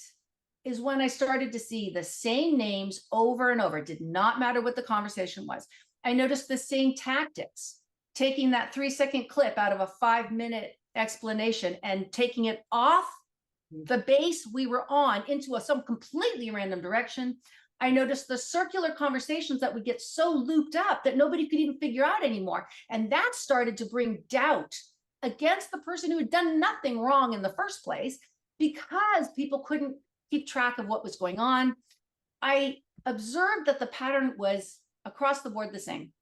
is when I started to see the same names over and over. It did not matter what the conversation was. I noticed the same tactics, taking that 3-second clip out of a 5-minute explanation and taking it off the base we were on into some completely random direction. I noticed the circular conversations that would get so looped up that nobody could even figure out anymore. And that started to bring doubt against the person who had done nothing wrong in the first place, because people couldn't keep track of what was going on. I observed that the pattern was across the board the same.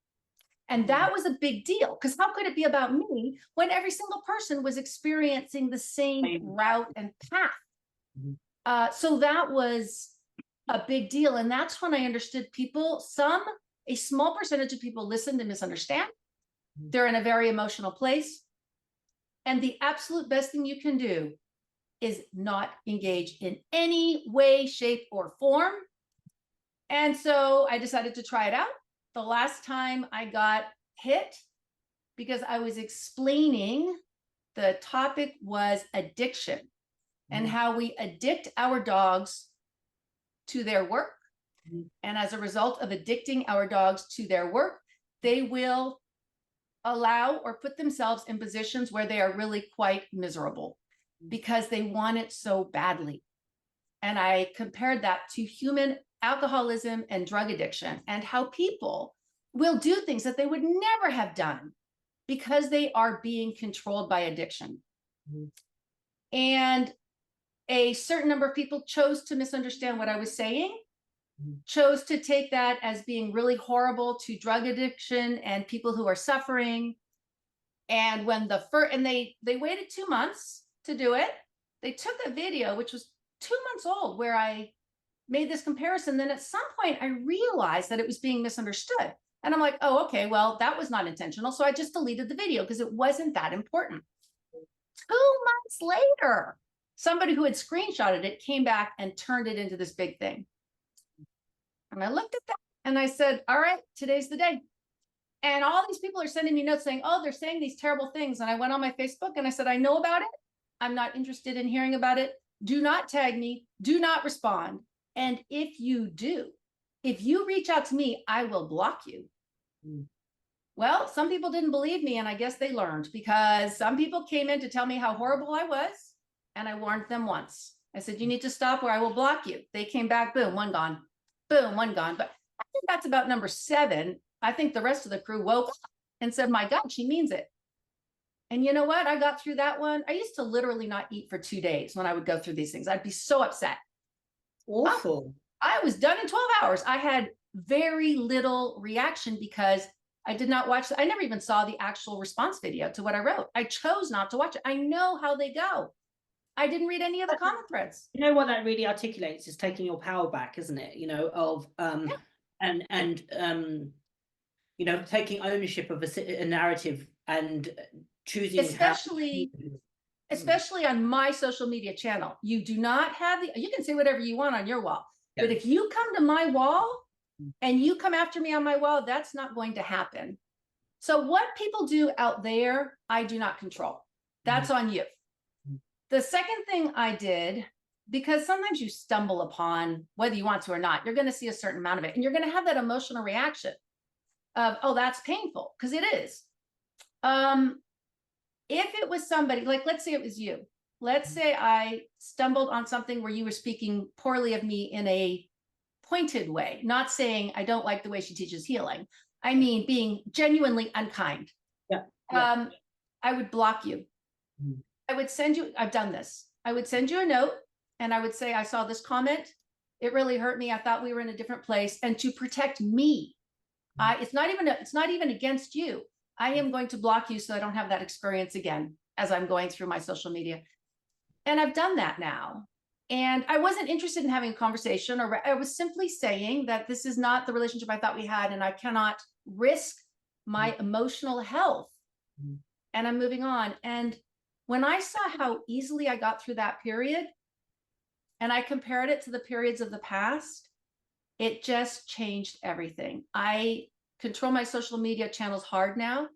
And that was a big deal, because how could it be about me when every single person was experiencing the same route and path? So that was a big deal. And that's when I understood people, a small percentage of people listen to misunderstand. They're in a very emotional place. And the absolute best thing you can do is not engage in any way, shape, or form. And so I decided to try it out. The last time I got hit, because I was explaining, the topic was addiction and how we addict our dogs to their work. And as a result of addicting our dogs to their work, they will allow or put themselves in positions where they are really quite miserable because they want it so badly. And I compared that to human alcoholism and drug addiction, and how people will do things that they would never have done because they are being controlled by addiction. And a certain number of people chose to misunderstand what I was saying, chose to take that as being really horrible to drug addiction and people who are suffering. And when they waited 2 months to do it. They took a video, which was 2 months old, where I made this comparison. Then at some point I realized that it was being misunderstood. And I'm like, oh, okay, well, that was not intentional. So I just deleted the video because it wasn't that important. 2 months later, somebody who had screenshotted it came back and turned it into this big thing. And I looked at that and I said, all right, today's the day. And all these people are sending me notes saying, oh, they're saying these terrible things. And I went on my Facebook and I said, I know about it. I'm not interested in hearing about it. Do not tag me. Do not respond. And if you do, if you reach out to me, I will block you. Well, some people didn't believe me, and I guess they learned, because some people came in to tell me how horrible I was, and I warned them once. I said, you need to stop or I will block you. They came back, boom, one gone. boom, one gone. But I think that's about number 7. I think the rest of the crew woke up and said, my God, she means it. And you know what? I got through that one. I used to literally not eat for 2 days when I would go through these things. I'd be so upset. Awful. I was done in 12 hours. I had very little reaction because I did not watch. I never even saw the actual response video to what I wrote. I chose not to watch it. I know how they go. I didn't read any of the comment threads. You know what that really articulates is taking your power back, isn't it? You know, of you know, taking ownership of a narrative and choosing, especially on my social media channel. You do not have you can say whatever you want on your wall, but if you come to my wall and you come after me on my wall, that's not going to happen. So what people do out there, I do not control. That's on you. The second thing I did, because sometimes you stumble upon, whether you want to or not, you're going to see a certain amount of it, and you're going to have that emotional reaction of, oh, that's painful, because it is. If it was somebody, like, let's say it was you. Let's say I stumbled on something where you were speaking poorly of me in a pointed way, not saying I don't like the way she teaches healing. I mean, being genuinely unkind. I would block you. I would send you, I've done this. I would send you a note and I would say, I saw this comment. It really hurt me. I thought we were in a different place. And to protect me, it's not even against you. I am going to block you so I don't have that experience again as I'm going through my social media. And I've done that now. And I wasn't interested in having a conversation, or I was simply saying that this is not the relationship I thought we had, and I cannot risk my emotional health. And I'm moving on. And when I saw how easily I got through that period, and I compared it to the periods of the past, it just changed everything. I control my social media channels hard now.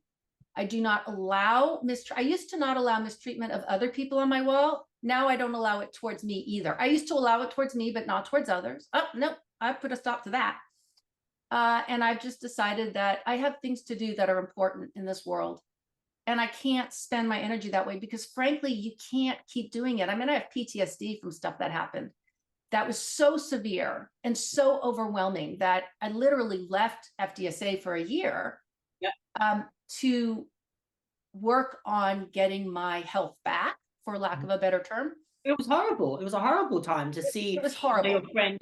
I do not allow I used to not allow mistreatment of other people on my wall. Now I don't allow it towards me either. I used to allow it towards me, but not towards others. Oh, no, I put a stop to that. And I've just decided that I have things to do that are important in this world. And I can't spend my energy that way because, frankly, you can't keep doing it. I mean, I have PTSD from stuff that happened. That was so severe and so overwhelming that I literally left FDSA for a year to work on getting my health back, for lack of a better term. It was horrible. It was a horrible time to see it was horrible. Your friend,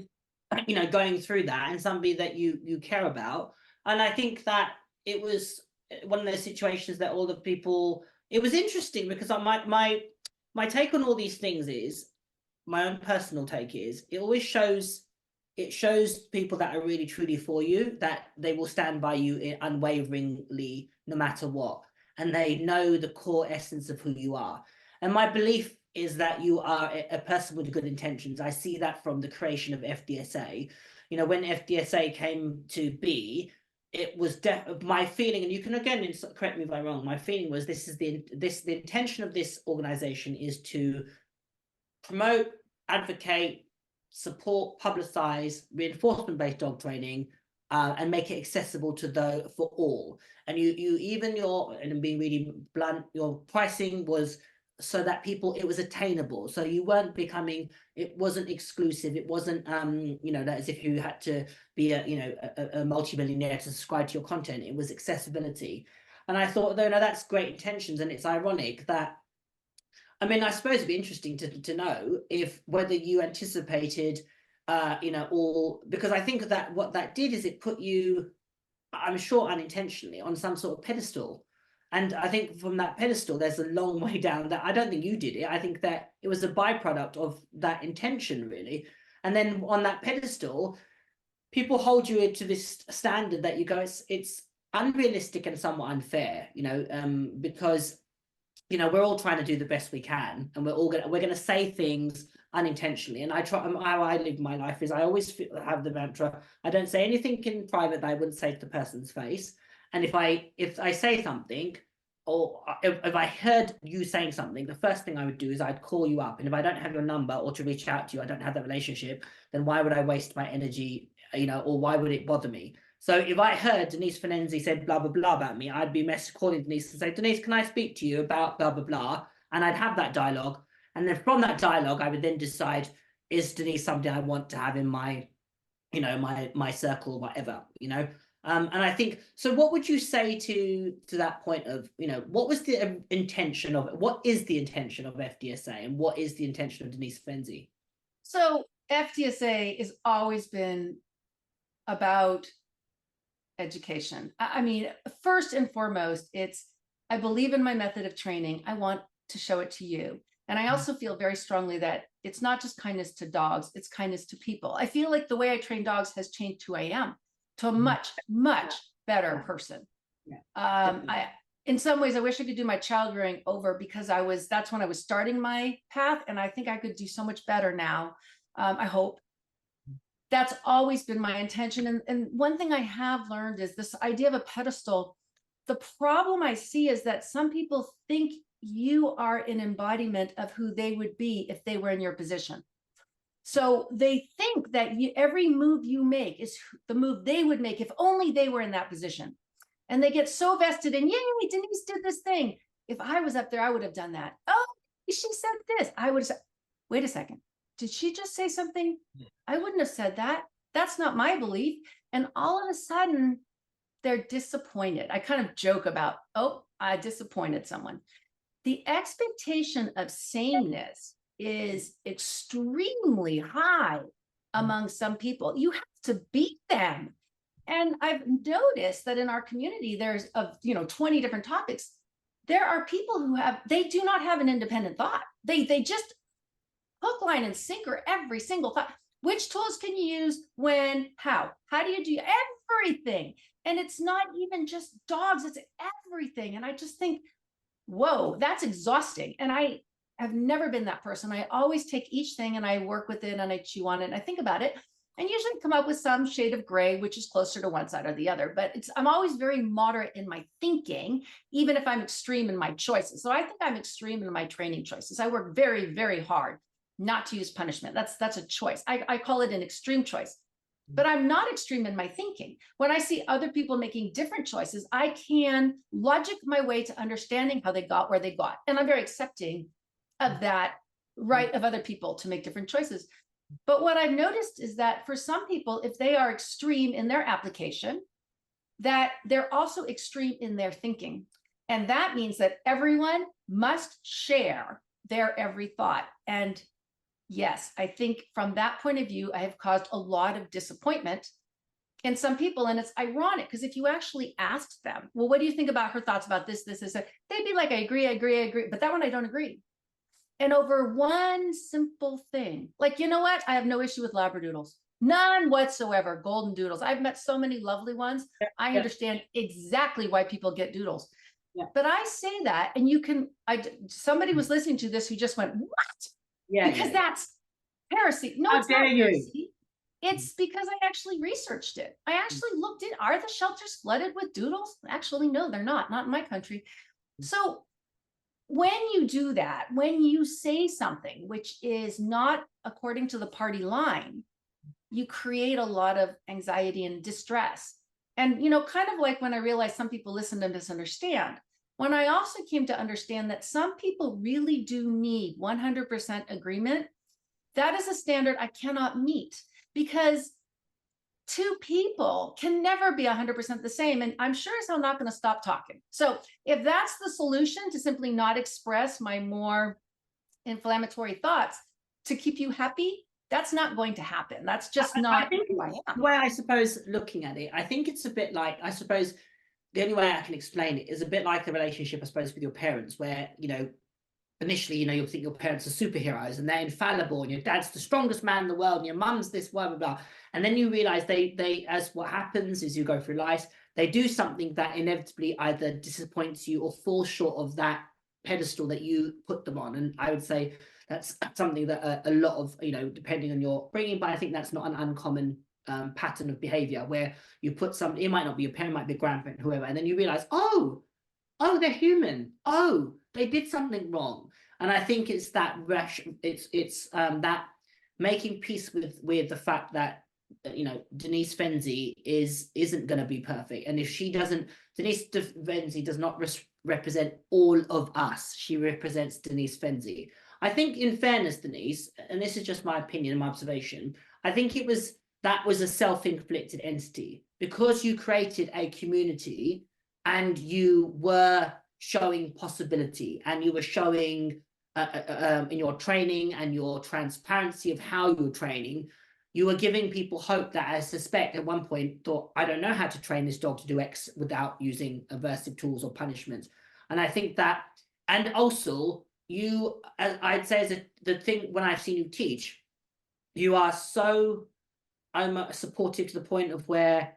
you know, going through that, and somebody that you care about. And I think that it was one of those situations that all the people, it was interesting because my take on all these things is, my own personal take is, it shows people that are really truly for you, that they will stand by you unwaveringly no matter what, and they know the core essence of who you are. And my belief is that you are a person with good intentions. I see that from the creation of FDSA. You know, when FDSA came to be, it was my feeling, and you can again correct me if I'm wrong, my feeling was the intention of this organization is to promote, advocate, support, publicize reinforcement-based dog training, and make it accessible for all. And and I'm being really blunt, your pricing was so that it was attainable. So you weren't it wasn't exclusive. It wasn't, you know, that as if you had to be a multi-millionaire to subscribe to your content. It was accessibility. And I thought, no, that's great intentions. And it's ironic that, I mean, I suppose it'd be interesting to know whether you anticipated, you know, because I think that what that did is it put you, I'm sure unintentionally, on some sort of pedestal. And I think from that pedestal, there's a long way down that I don't think you did it. I think that it was a byproduct of that intention, really. And then on that pedestal, people hold you to this standard that you go, it's unrealistic and somewhat unfair, you know, because, you know, we're all trying to do the best we can, and we're going to say things unintentionally. And how I live my life is I always have the mantra, I don't say anything in private that I wouldn't say to the person's face. And if I say something, or if I heard you saying something, the first thing I would do is I'd call you up. And if I don't have your number or to reach out to you, I don't have that relationship, then why would I waste my energy, you know, or why would it bother me? So if I heard Denise Fenzi said blah, blah, blah about me, I'd be calling Denise and say, Denise, can I speak to you about blah, blah, blah? And I'd have that dialogue. And then from that dialogue, I would then decide, is Denise somebody I want to have in my you know, my circle, whatever, you know. And I think, so what would you say to that point of, you know, what was the intention of, what is the intention of FDSA, and what is the intention of Denise Fenzi? So FDSA has always been about education. I mean, first and foremost, it's, I believe in my method of training. I want to show it to you. And I also feel very strongly that it's not just kindness to dogs, it's kindness to people. I feel like the way I train dogs has changed who I am to a much, much better person. In some ways, I wish I could do my child rearing over, because that's when I was starting my path. And I think I could do so much better now. I hope. That's always been my intention. And one thing I have learned is this idea of a pedestal. The problem I see is that some people think you are an embodiment of who they would be if they were in your position. So they think that every move you make is the move they would make if only they were in that position. And they get so vested in, yay, Denise did this thing. If I was up there, I would have done that. Oh, she said this. I would have said, wait a second. Did she just say something? I wouldn't have said that. That's not my belief. And all of a sudden, they're disappointed. I kind of joke about, oh, I disappointed someone. The expectation of sameness is extremely high among some people. You have to beat them. And I've noticed that in our community, there's 20 different topics. There are people who they do not have an independent thought. They just hook, line, and sinker every single thought. Which tools can you use when, how do you do everything? And it's not even just dogs, it's everything. And I just think, whoa, that's exhausting. And I have never been that person. I always take each thing and I work with it and I chew on it and I think about it and usually come up with some shade of gray, which is closer to one side or the other. But I'm always very moderate in my thinking, even if I'm extreme in my choices. So I think I'm extreme in my training choices. I work very, very hard not to use punishment. That's a choice. I call it an extreme choice. But I'm not extreme in my thinking. When I see other people making different choices, I can logic my way to understanding how they got where they got. And I'm very accepting of that right of other people to make different choices. But what I've noticed is that for some people, if they are extreme in their application, that they're also extreme in their thinking. And that means that everyone must share their every thought. And yes, I think from that point of view, I have caused a lot of disappointment in some people. And it's ironic because if you actually asked them, well, what do you think about her thoughts about this, they'd be like, I agree. But that one, I don't agree. And over one simple thing, like, you know what? I have no issue with Labradoodles, none whatsoever. Golden doodles. I've met so many lovely ones. I understand exactly why people get doodles. Yeah. But I say that, and somebody was listening to this who just went, what? Yeah, because that's heresy. No, it's not heresy. It's because I actually researched it. I actually looked in, are the shelters flooded with doodles? Actually, no, they're not in my country. So when you do that, when you say something which is not according to the party line, you create a lot of anxiety and distress. And, kind of like when I realized some people listen to misunderstand, when I also came to understand that some people really do need 100% agreement, that is a standard I cannot meet, because two people can never be 100% the same. And I'm sure as hell not going to stop talking. So if that's the solution, to simply not express my more inflammatory thoughts to keep you happy, that's not going to happen. That's just not who I am. The way I suppose looking at it, I think it's a bit like, I suppose the only way I can explain it is a bit like the relationship, I suppose, with your parents, where, initially, you'll think your parents are superheroes and they're infallible, and your dad's the strongest man in the world, and your mum's this, blah, blah, blah. And then you realize they, as what happens is you go through life, they do something that inevitably either disappoints you or falls short of that pedestal that you put them on. And I would say that's something that a lot of, depending on your bringing, but I think that's not an uncommon pattern of behavior, where you put somebody, it might not be your parent, might be a grandparent, whoever, and then you realize, oh, they're human. Oh, they did something wrong. And I think it's that that making peace with the fact that Denise Fenzi isn't going to be perfect, and if she doesn't, Denise Fenzi does not represent all of us. She represents Denise Fenzi. I think, in fairness, Denise, and this is just my opinion, my observation, I think it was that was a self-inflicted entity, because you created a community and you were showing possibility, and you were showing in your training and your transparency of how you were training, you were giving people hope that, I suspect, at one point thought, I don't know how to train this dog to do X without using aversive tools or punishments. And I think that, and also you, I'd say, is the thing when I've seen you teach, you are so supportive to the point of where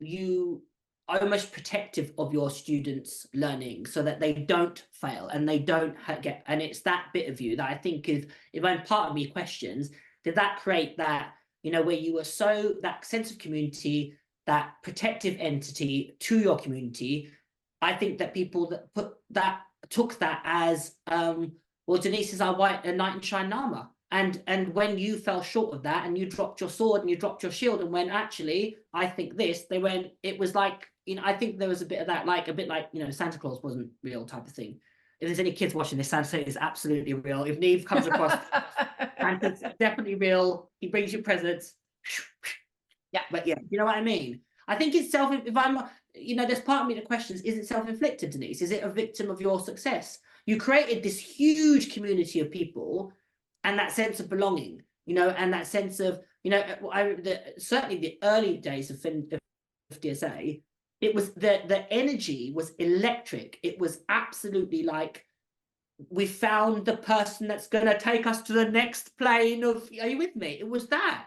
you are almost protective of your students' learning so that they don't fail and they don't get, and it's that bit of you that I think is, if I'm part of me questions, did that create that, you know, where you were so, that sense of community, that protective entity to your community. I think that people that took that as, well, Denise is our knight in shining armor. And when you fell short of that and you dropped your sword and you dropped your shield and went, actually, I think this, they went, it was like, you know, I think there was a bit of that, like a bit like, you know, Santa Claus wasn't real type of thing. If there's any kids watching this, Santa is absolutely real. If Neve comes across, Santa's definitely real. He brings you presents. Yeah. But yeah, you know what I mean? I think it's if I'm, you know, there's part of me that questions, is it self-inflicted, Denise? Is it a victim of your success? You created this huge community of people and that sense of belonging, you know, and that sense of, you know, certainly the early days of FDSA, it was the energy was electric. It was absolutely like, we found the person that's going to take us to the next plane of, are you with me? It was that.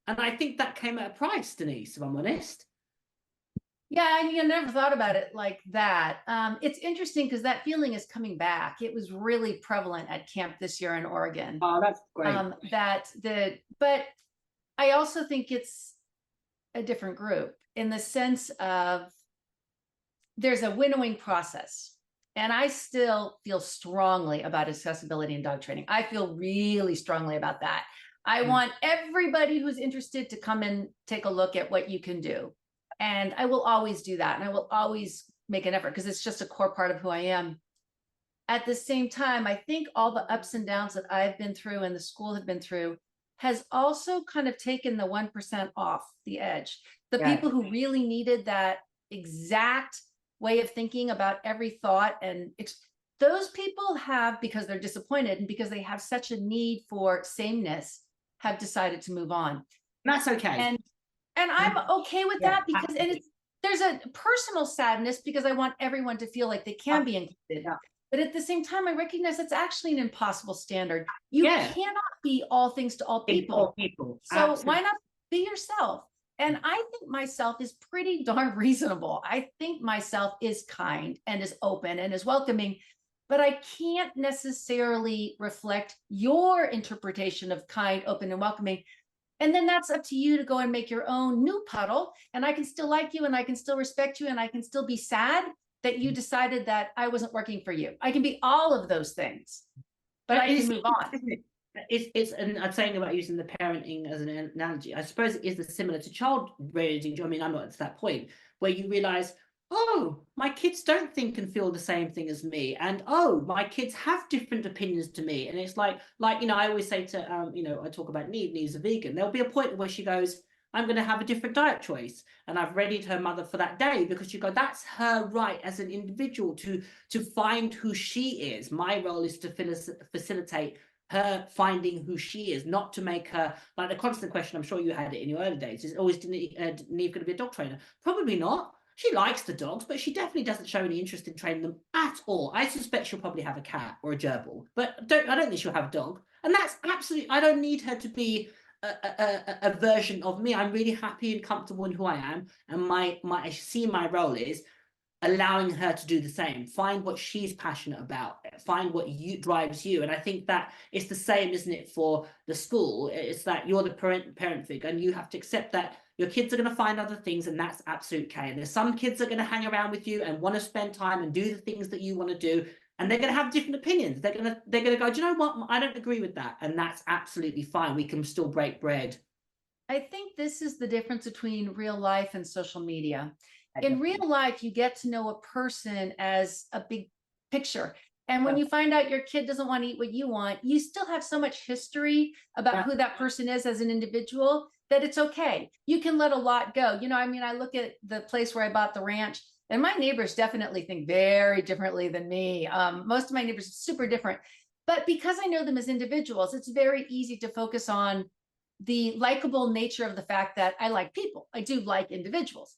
And I think that came at a price, Denise, if I'm honest. Yeah, I never thought about it like that. It's interesting because that feeling is coming back. It was really prevalent at camp this year in Oregon. Oh, that's great. But I also think it's a different group in the sense of there's a winnowing process. And I still feel strongly about accessibility in dog training. I feel really strongly about that. I want everybody who's interested to come and take a look at what you can do. And I will always do that. And I will always make an effort because it's just a core part of who I am. At the same time, I think all the ups and downs that I've been through and the school have been through has also kind of taken the 1% off the edge. The people who really needed that exact way of thinking about every thought, and those people have, because they're disappointed and because they have such a need for sameness, have decided to move on. That's okay. And I'm okay with that because there's a personal sadness because I want everyone to feel like they can be included. But at the same time, I recognize it's actually an impossible standard. You cannot be all things to all people. So why not be yourself? And I think myself is pretty darn reasonable. I think myself is kind and is open and is welcoming, but I can't necessarily reflect your interpretation of kind, open, and welcoming. And then that's up to you to go and make your own new puddle. And I can still like you and I can still respect you and I can still be sad that you decided that I wasn't working for you. I can be all of those things, but I can move on. And I'm saying about using the parenting as an analogy, I suppose it is similar to child raising. I mean, I'm not at that point where you realize, oh, my kids don't think and feel the same thing as me. And oh, my kids have different opinions to me. And it's like, you know, I always say to, you know, I talk about Neve's a vegan. There'll be a point where she goes, I'm going to have a different diet choice. And I've readied her mother for that day because you go, that's her right as an individual to find who she is. My role is to facilitate her finding who she is, not to make her, like the constant question, I'm sure you had it in your early days, is always Neve going to be a dog trainer? Probably not. She likes the dogs, but she definitely doesn't show any interest in training them at all. I suspect she'll probably have a cat or a gerbil, but I don't think she'll have a dog. And that's absolutely, I don't need her to be a version of me. I'm really happy and comfortable in who I am. And I see my role is allowing her to do the same. Find what she's passionate about. Find what drives you. And I think that it's the same, isn't it, for the school? It's that you're the parent figure and you have to accept that your kids are going to find other things, and that's absolute okay. And there's some kids that are going to hang around with you and want to spend time and do the things that you want to do, and they're going to have different opinions. They're going to go, do you know what? I don't agree with that, and that's absolutely fine. We can still break bread. I think this is the difference between real life and social media. In real life, you get to know a person as a big picture. And when you find out your kid doesn't want to eat what you want, you still have so much history about who that person is as an individual that it's okay. You can let a lot go. You know, I mean, I look at the place where I bought the ranch, and my neighbors definitely think very differently than me. Most of my neighbors are super different. But because I know them as individuals, it's very easy to focus on the likable nature of the fact that I like people. I do like individuals.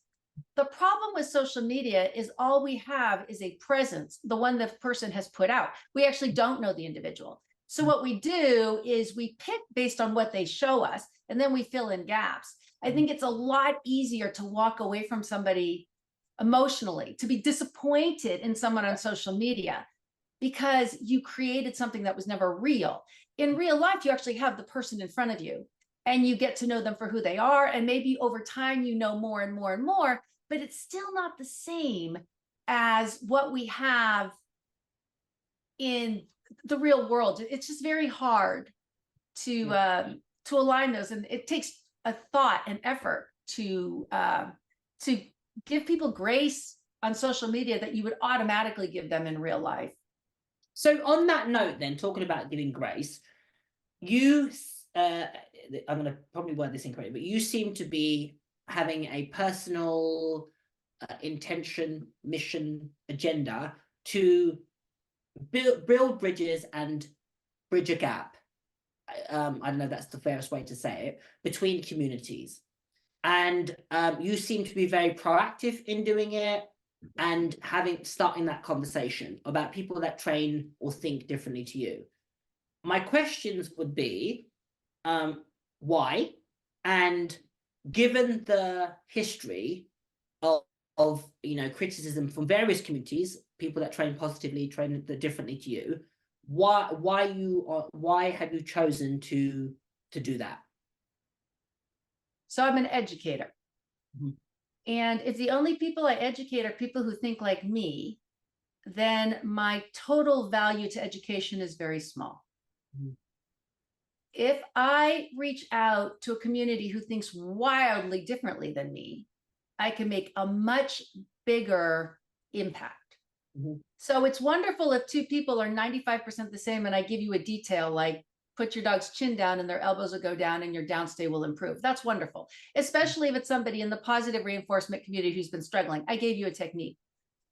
The problem with social media is all we have is a presence, the one the person has put out. We actually don't know the individual. So what we do is we pick based on what they show us, and then we fill in gaps. I think it's a lot easier to walk away from somebody emotionally, to be disappointed in someone on social media, because you created something that was never real. In real life, you actually have the person in front of you, and you get to know them for who they are. And maybe over time, you know more and more and more, but it's still not the same as what we have in the real world. It's just very hard to align those. And it takes a thought and effort to give people grace on social media that you would automatically give them in real life. So on that note, then, talking about giving grace, you, I'm going to probably word this incorrectly, but you seem to be having a personal intention, mission, agenda to build bridges and bridge a gap. I don't know if that's the fairest way to say it, between communities. And you seem to be very proactive in doing it and starting that conversation about people that train or think differently to you. My questions would be, why? And given the history of criticism from various communities, people that train positively, train differently to you, why have you chosen to do that? So I'm an educator. Mm-hmm. And if the only people I educate are people who think like me, then my total value to education is very small. Mm-hmm. If I reach out to a community who thinks wildly differently than me, I can make a much bigger impact. Mm-hmm. So it's wonderful if two people are 95% the same and I give you a detail like put your dog's chin down and their elbows will go down and your downstay will improve. That's wonderful, especially if it's somebody in the positive reinforcement community who's been struggling. I gave you a technique.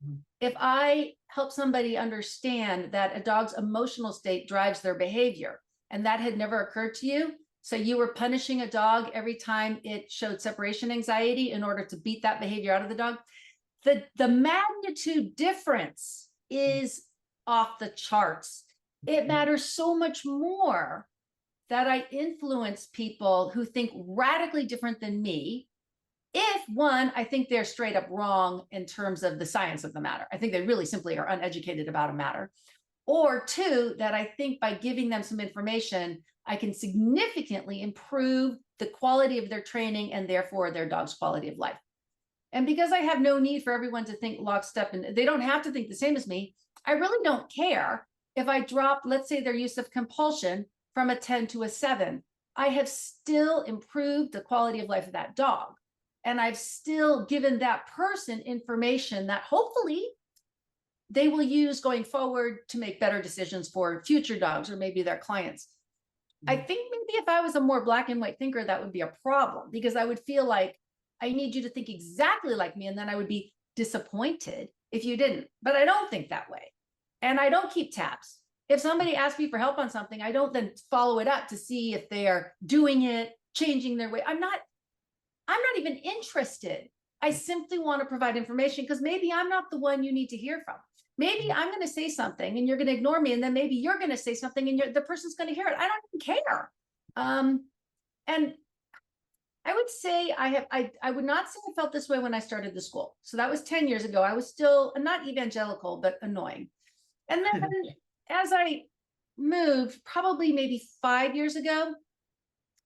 Mm-hmm. If I help somebody understand that a dog's emotional state drives their behavior, and that had never occurred to you, so you were punishing a dog every time it showed separation anxiety in order to beat that behavior out of the dog, the magnitude difference is off the charts. It matters so much more that I influence people who think radically different than me. If one, I think they're straight up wrong in terms of the science of the matter. I think they really simply are uneducated about a matter. Or two, that I think by giving them some information, I can significantly improve the quality of their training and therefore their dog's quality of life. And because I have no need for everyone to think lockstep and they don't have to think the same as me, I really don't care if I drop, let's say, their use of compulsion from a 10 to a 7. I have still improved the quality of life of that dog. And I've still given that person information that hopefully they will use going forward to make better decisions for future dogs or maybe their clients. I think maybe if I was a more black and white thinker, that would be a problem because I would feel like I need you to think exactly like me. And then I would be disappointed if you didn't, but I don't think that way. And I don't keep tabs. If somebody asks me for help on something, I don't then follow it up to see if they're doing it, changing their way. I'm not even interested. I simply want to provide information because maybe I'm not the one you need to hear from. Maybe I'm going to say something and you're going to ignore me. And then maybe you're going to say something and the person's going to hear it. I don't even care. And I would say I would not say I felt this way when I started the school. So that was 10 years ago. I was still not evangelical, but annoying. And then as I moved, probably maybe 5 years ago,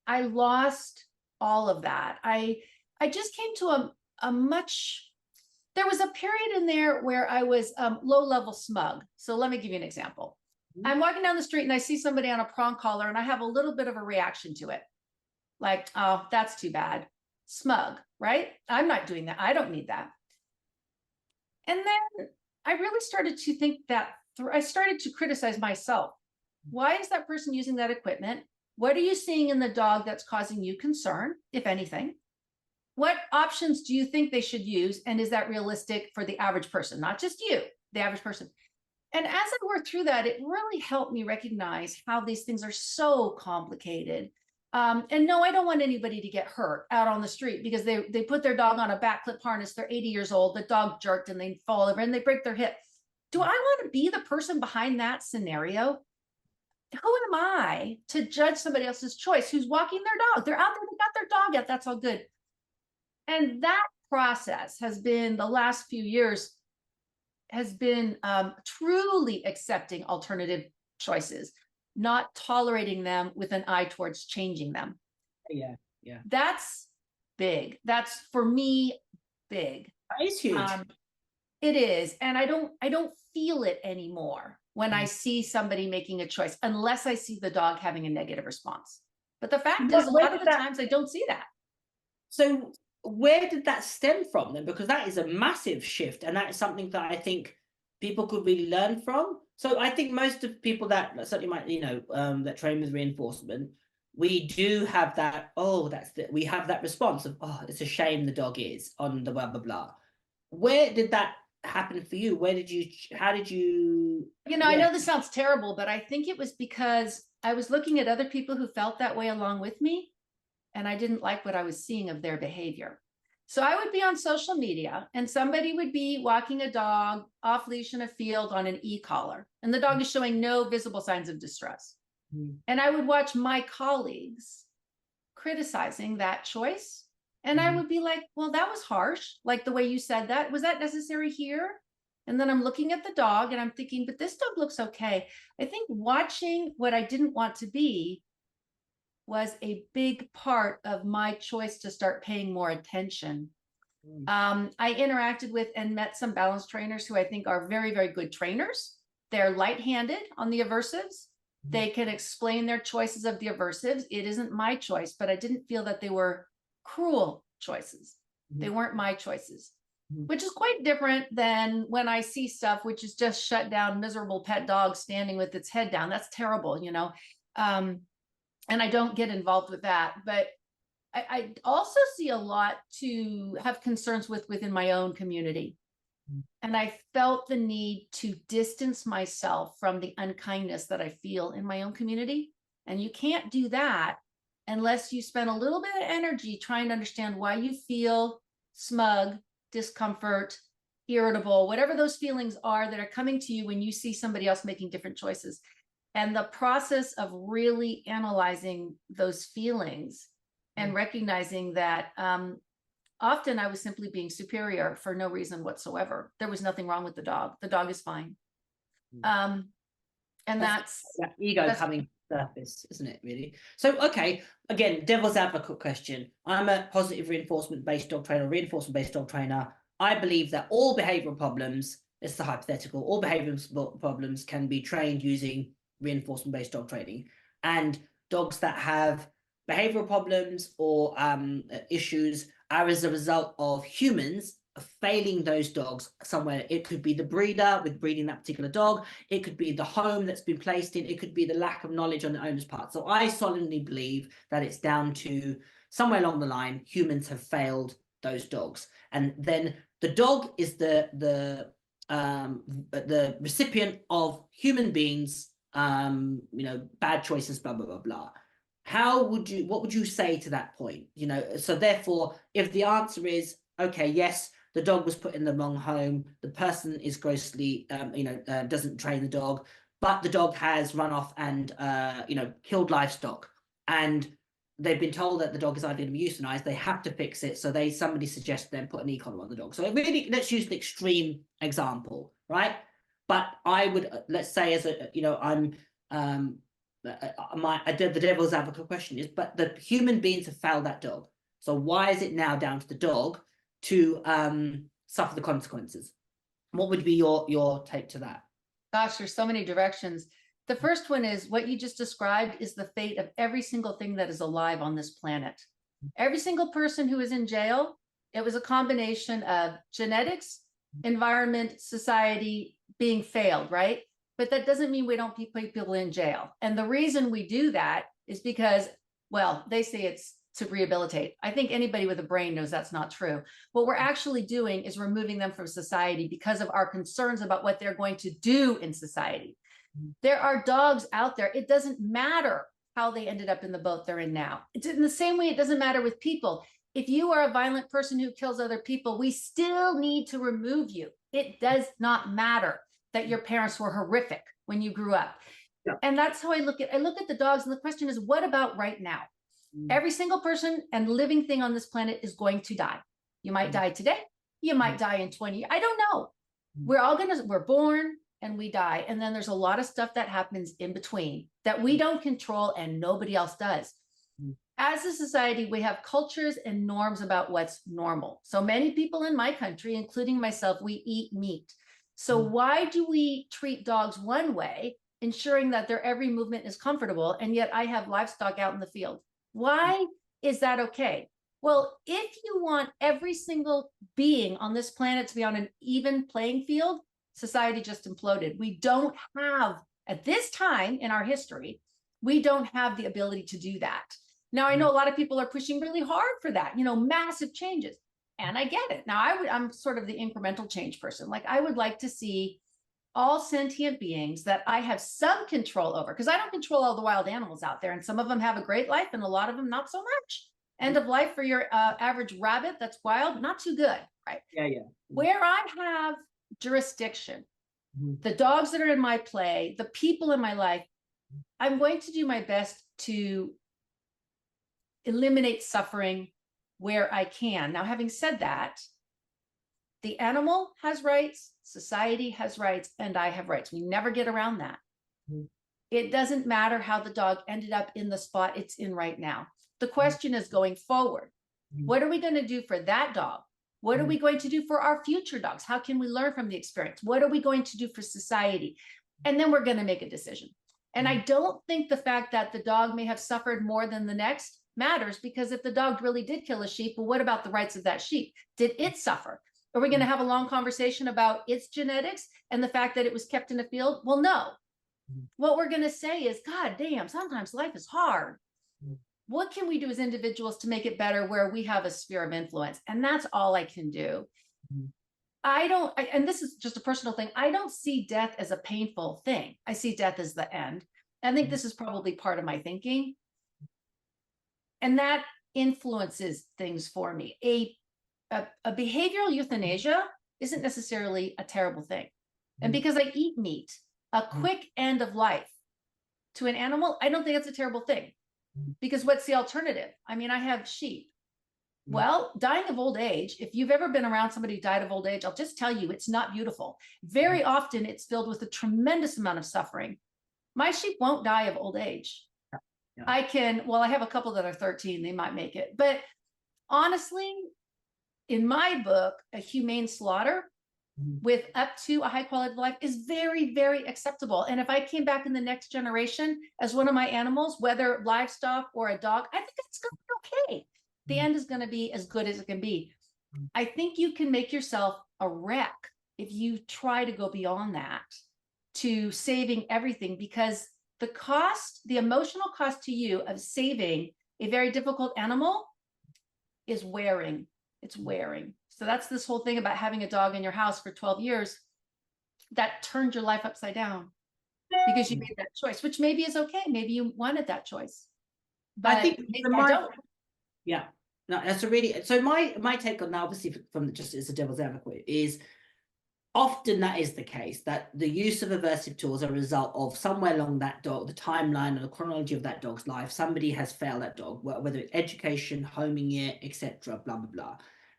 I lost all of that. I just came to a much, there was a period in there where I was low-level smug. So let me give you an example. Mm-hmm. I'm walking down the street and I see somebody on a prong collar and I have a little bit of a reaction to it. Like, oh, that's too bad. Smug, right? I'm not doing that. I don't need that. And then I really started to think that I started to criticize myself. Why is that person using that equipment? What are you seeing in the dog that's causing you concern, if anything? What options do you think they should use? And is that realistic for the average person? Not just you, the average person. And as I worked through that, it really helped me recognize how these things are so complicated. And no, I don't want anybody to get hurt out on the street because they put their dog on a back clip harness. They're 80 years old. The dog jerked and they fall over and they break their hip. Do I want to be the person behind that scenario? Who am I to judge somebody else's choice who's walking their dog? They're out there, they got their dog out. That's all good. And that process has been the last few years has been truly accepting alternative choices, not tolerating them with an eye towards changing them. Yeah. That's big. That's for me big. That is huge. It is, and I don't feel it anymore when I see somebody making a choice, unless I see the dog having a negative response. But the fact is, a lot of the times I don't see that. So where did that stem from then? Because that is a massive shift, and that is something that I think people could really learn from. So I think most of people that certainly might, that train with reinforcement, we do have that, we have that response of, oh, it's a shame the dog is on the blah, blah, blah. Where did that happen for you? How did you? I know this sounds terrible, but I think it was because I was looking at other people who felt that way along with me, and I didn't like what I was seeing of their behavior. So I would be on social media and somebody would be walking a dog off leash in a field on an e-collar, and the dog is showing no visible signs of distress. And I would watch my colleagues criticizing that choice. And I would be like, well, that was harsh. Like the way you said that, was that necessary here? And then I'm looking at the dog and I'm thinking, but this dog looks okay. I think watching what I didn't want to be was a big part of my choice to start paying more attention. I interacted with and met some balance trainers who I think are very, very good trainers. They're light-handed on the aversives. They can explain their choices of the aversives. It isn't my choice, but I didn't feel that they were cruel choices. They weren't my choices, which is quite different than when I see stuff which is just shut down, miserable pet dog standing with its head down. That's terrible, and I don't get involved with that. But I also see a lot to have concerns with within my own community. And I felt the need to distance myself from the unkindness that I feel in my own community. And you can't do that unless you spend a little bit of energy trying to understand why you feel smug, discomfort, irritable, whatever those feelings are that are coming to you when you see somebody else making different choices. And the process of really analyzing those feelings and recognizing that often I was simply being superior for no reason whatsoever. There was nothing wrong with the dog. The dog is fine. And that's that ego coming to the surface, isn't it, really? So, okay, again, devil's advocate question. I'm a positive reinforcement-based dog trainer, reinforcement-based dog trainer. I believe that all behavioral problems, it's the hypothetical, all behavioral problems can be trained using reinforcement-based dog training. And dogs that have behavioral problems or issues are as a result of humans failing those dogs somewhere. It could be the breeder with breeding that particular dog. It could be the home that's been placed in. It could be the lack of knowledge on the owner's part. So I solemnly believe that it's down to somewhere along the line, humans have failed those dogs. And then the dog is the recipient of human beings, bad choices, blah, blah, blah, blah. What would you say to that point? So therefore, if the answer is, okay, yes, the dog was put in the wrong home, the person is grossly, doesn't train the dog, but the dog has run off and, killed livestock, and they've been told that the dog is ideally euthanized, they have to fix it. So somebody suggests them put an e-collar on the dog. So really, let's use the extreme example, right? But I would, let's say, the devil's advocate question is, but the human beings have failed that dog. So why is it now down to the dog to suffer the consequences? What would be your take to that? Gosh, there's so many directions. The first one is what you just described is the fate of every single thing that is alive on this planet. Every single person who is in jail, it was a combination of genetics, environment, society being failed, right? but that doesn't mean we don't put people in jail. And the reason we do that is because, well, they say it's to rehabilitate. I think anybody with a brain knows that's not true. What we're actually doing is removing them from society because of our concerns about what they're going to do in society. There are dogs out there. It doesn't matter how they ended up in the boat they're in now. It's in the same way it doesn't matter with people. If you are a violent person who kills other people, we still need to remove you. It does not matter that your parents were horrific when you grew up. Yeah. And that's how I look at the dogs. And the question is, what about right now? Every single person and living thing on this planet is going to die. You might die today. You might die in 20 years. I don't know. We're born and we die. And then there's a lot of stuff that happens in between that we don't control and nobody else does. As a society, we have cultures and norms about what's normal. So many people in my country, including myself, we eat meat. So why do we treat dogs one way, ensuring that their every movement is comfortable, and yet I have livestock out in the field? Why is that okay? Well, if you want every single being on this planet to be on an even playing field, society just imploded. We don't have, at this time in our history, we don't have the ability to do that. Now, I know a lot of people are pushing really hard for that, massive changes. And I get it. Now, I'm sort of the incremental change person. Like, I would like to see all sentient beings that I have some control over, because I don't control all the wild animals out there. And some of them have a great life and a lot of them not so much. End of life for your average rabbit that's wild, not too good, right? Yeah. Where I have jurisdiction, the dogs that are in my play, the people in my life, I'm going to do my best to eliminate suffering where I can. Now, having said that, the animal has rights, society has rights, and I have rights. We never get around that. It doesn't matter how the dog ended up in the spot it's in right now. The question is going forward. What are we going to do for that dog? What are we going to do for our future dogs? How can we learn from the experience? What are we going to do for society? And then we're going to make a decision. And I don't think the fact that the dog may have suffered more than the next matters, because if the dog really did kill a sheep, well, what about the rights of that sheep? Did it suffer? Are we going to have a long conversation about its genetics and the fact that it was kept in a field? Well, no. What we're going to say is, God damn, sometimes life is hard. What can we do as individuals to make it better where we have a sphere of influence? And that's all I can do. And this is just a personal thing, I don't see death as a painful thing. I see death as the end. I think this is probably part of my thinking. And that influences things for me. A behavioral euthanasia isn't necessarily a terrible thing. And because I eat meat, a quick end of life to an animal, I don't think that's a terrible thing. Because what's the alternative? I mean, I have sheep. Well, dying of old age, if you've ever been around somebody who died of old age, I'll just tell you, it's not beautiful. Very often it's filled with a tremendous amount of suffering. My sheep won't die of old age. I have a couple that are 13, they might make it. But honestly, in my book, a humane slaughter with up to a high quality of life is very, very acceptable. And if I came back in the next generation as one of my animals, whether livestock or a dog, I think it's going to be okay. The end is going to be as good as it can be. I think you can make yourself a wreck if you try to go beyond that to saving everything, because the emotional cost to you of saving a very difficult animal is wearing. It's wearing. So that's this whole thing about having a dog in your house for 12 years that turned your life upside down because you made that choice, which maybe is okay. Maybe you wanted that choice, but I think I don't. Yeah, no, that's a really, so my take on that, obviously from just as a devil's advocate, is often that is the case, that the use of aversive tools are a result of somewhere along that dog, the timeline or the chronology of that dog's life, somebody has failed that dog, whether it's education, homing it, etc., blah, blah, blah.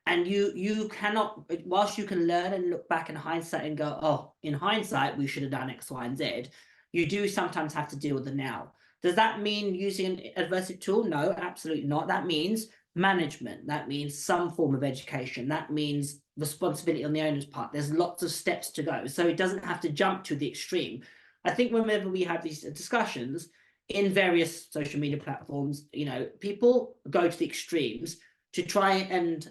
And you cannot, whilst you can learn and look back in hindsight and go, oh, in hindsight, we should have done X, Y, and Z, you do sometimes have to deal with the now. Does that mean using an aversive tool? No, absolutely not. That means management. That means some form of education. That means responsibility on the owner's part. There's lots of steps to go. So it doesn't have to jump to the extreme. I think whenever we have these discussions in various social media platforms, people go to the extremes to try and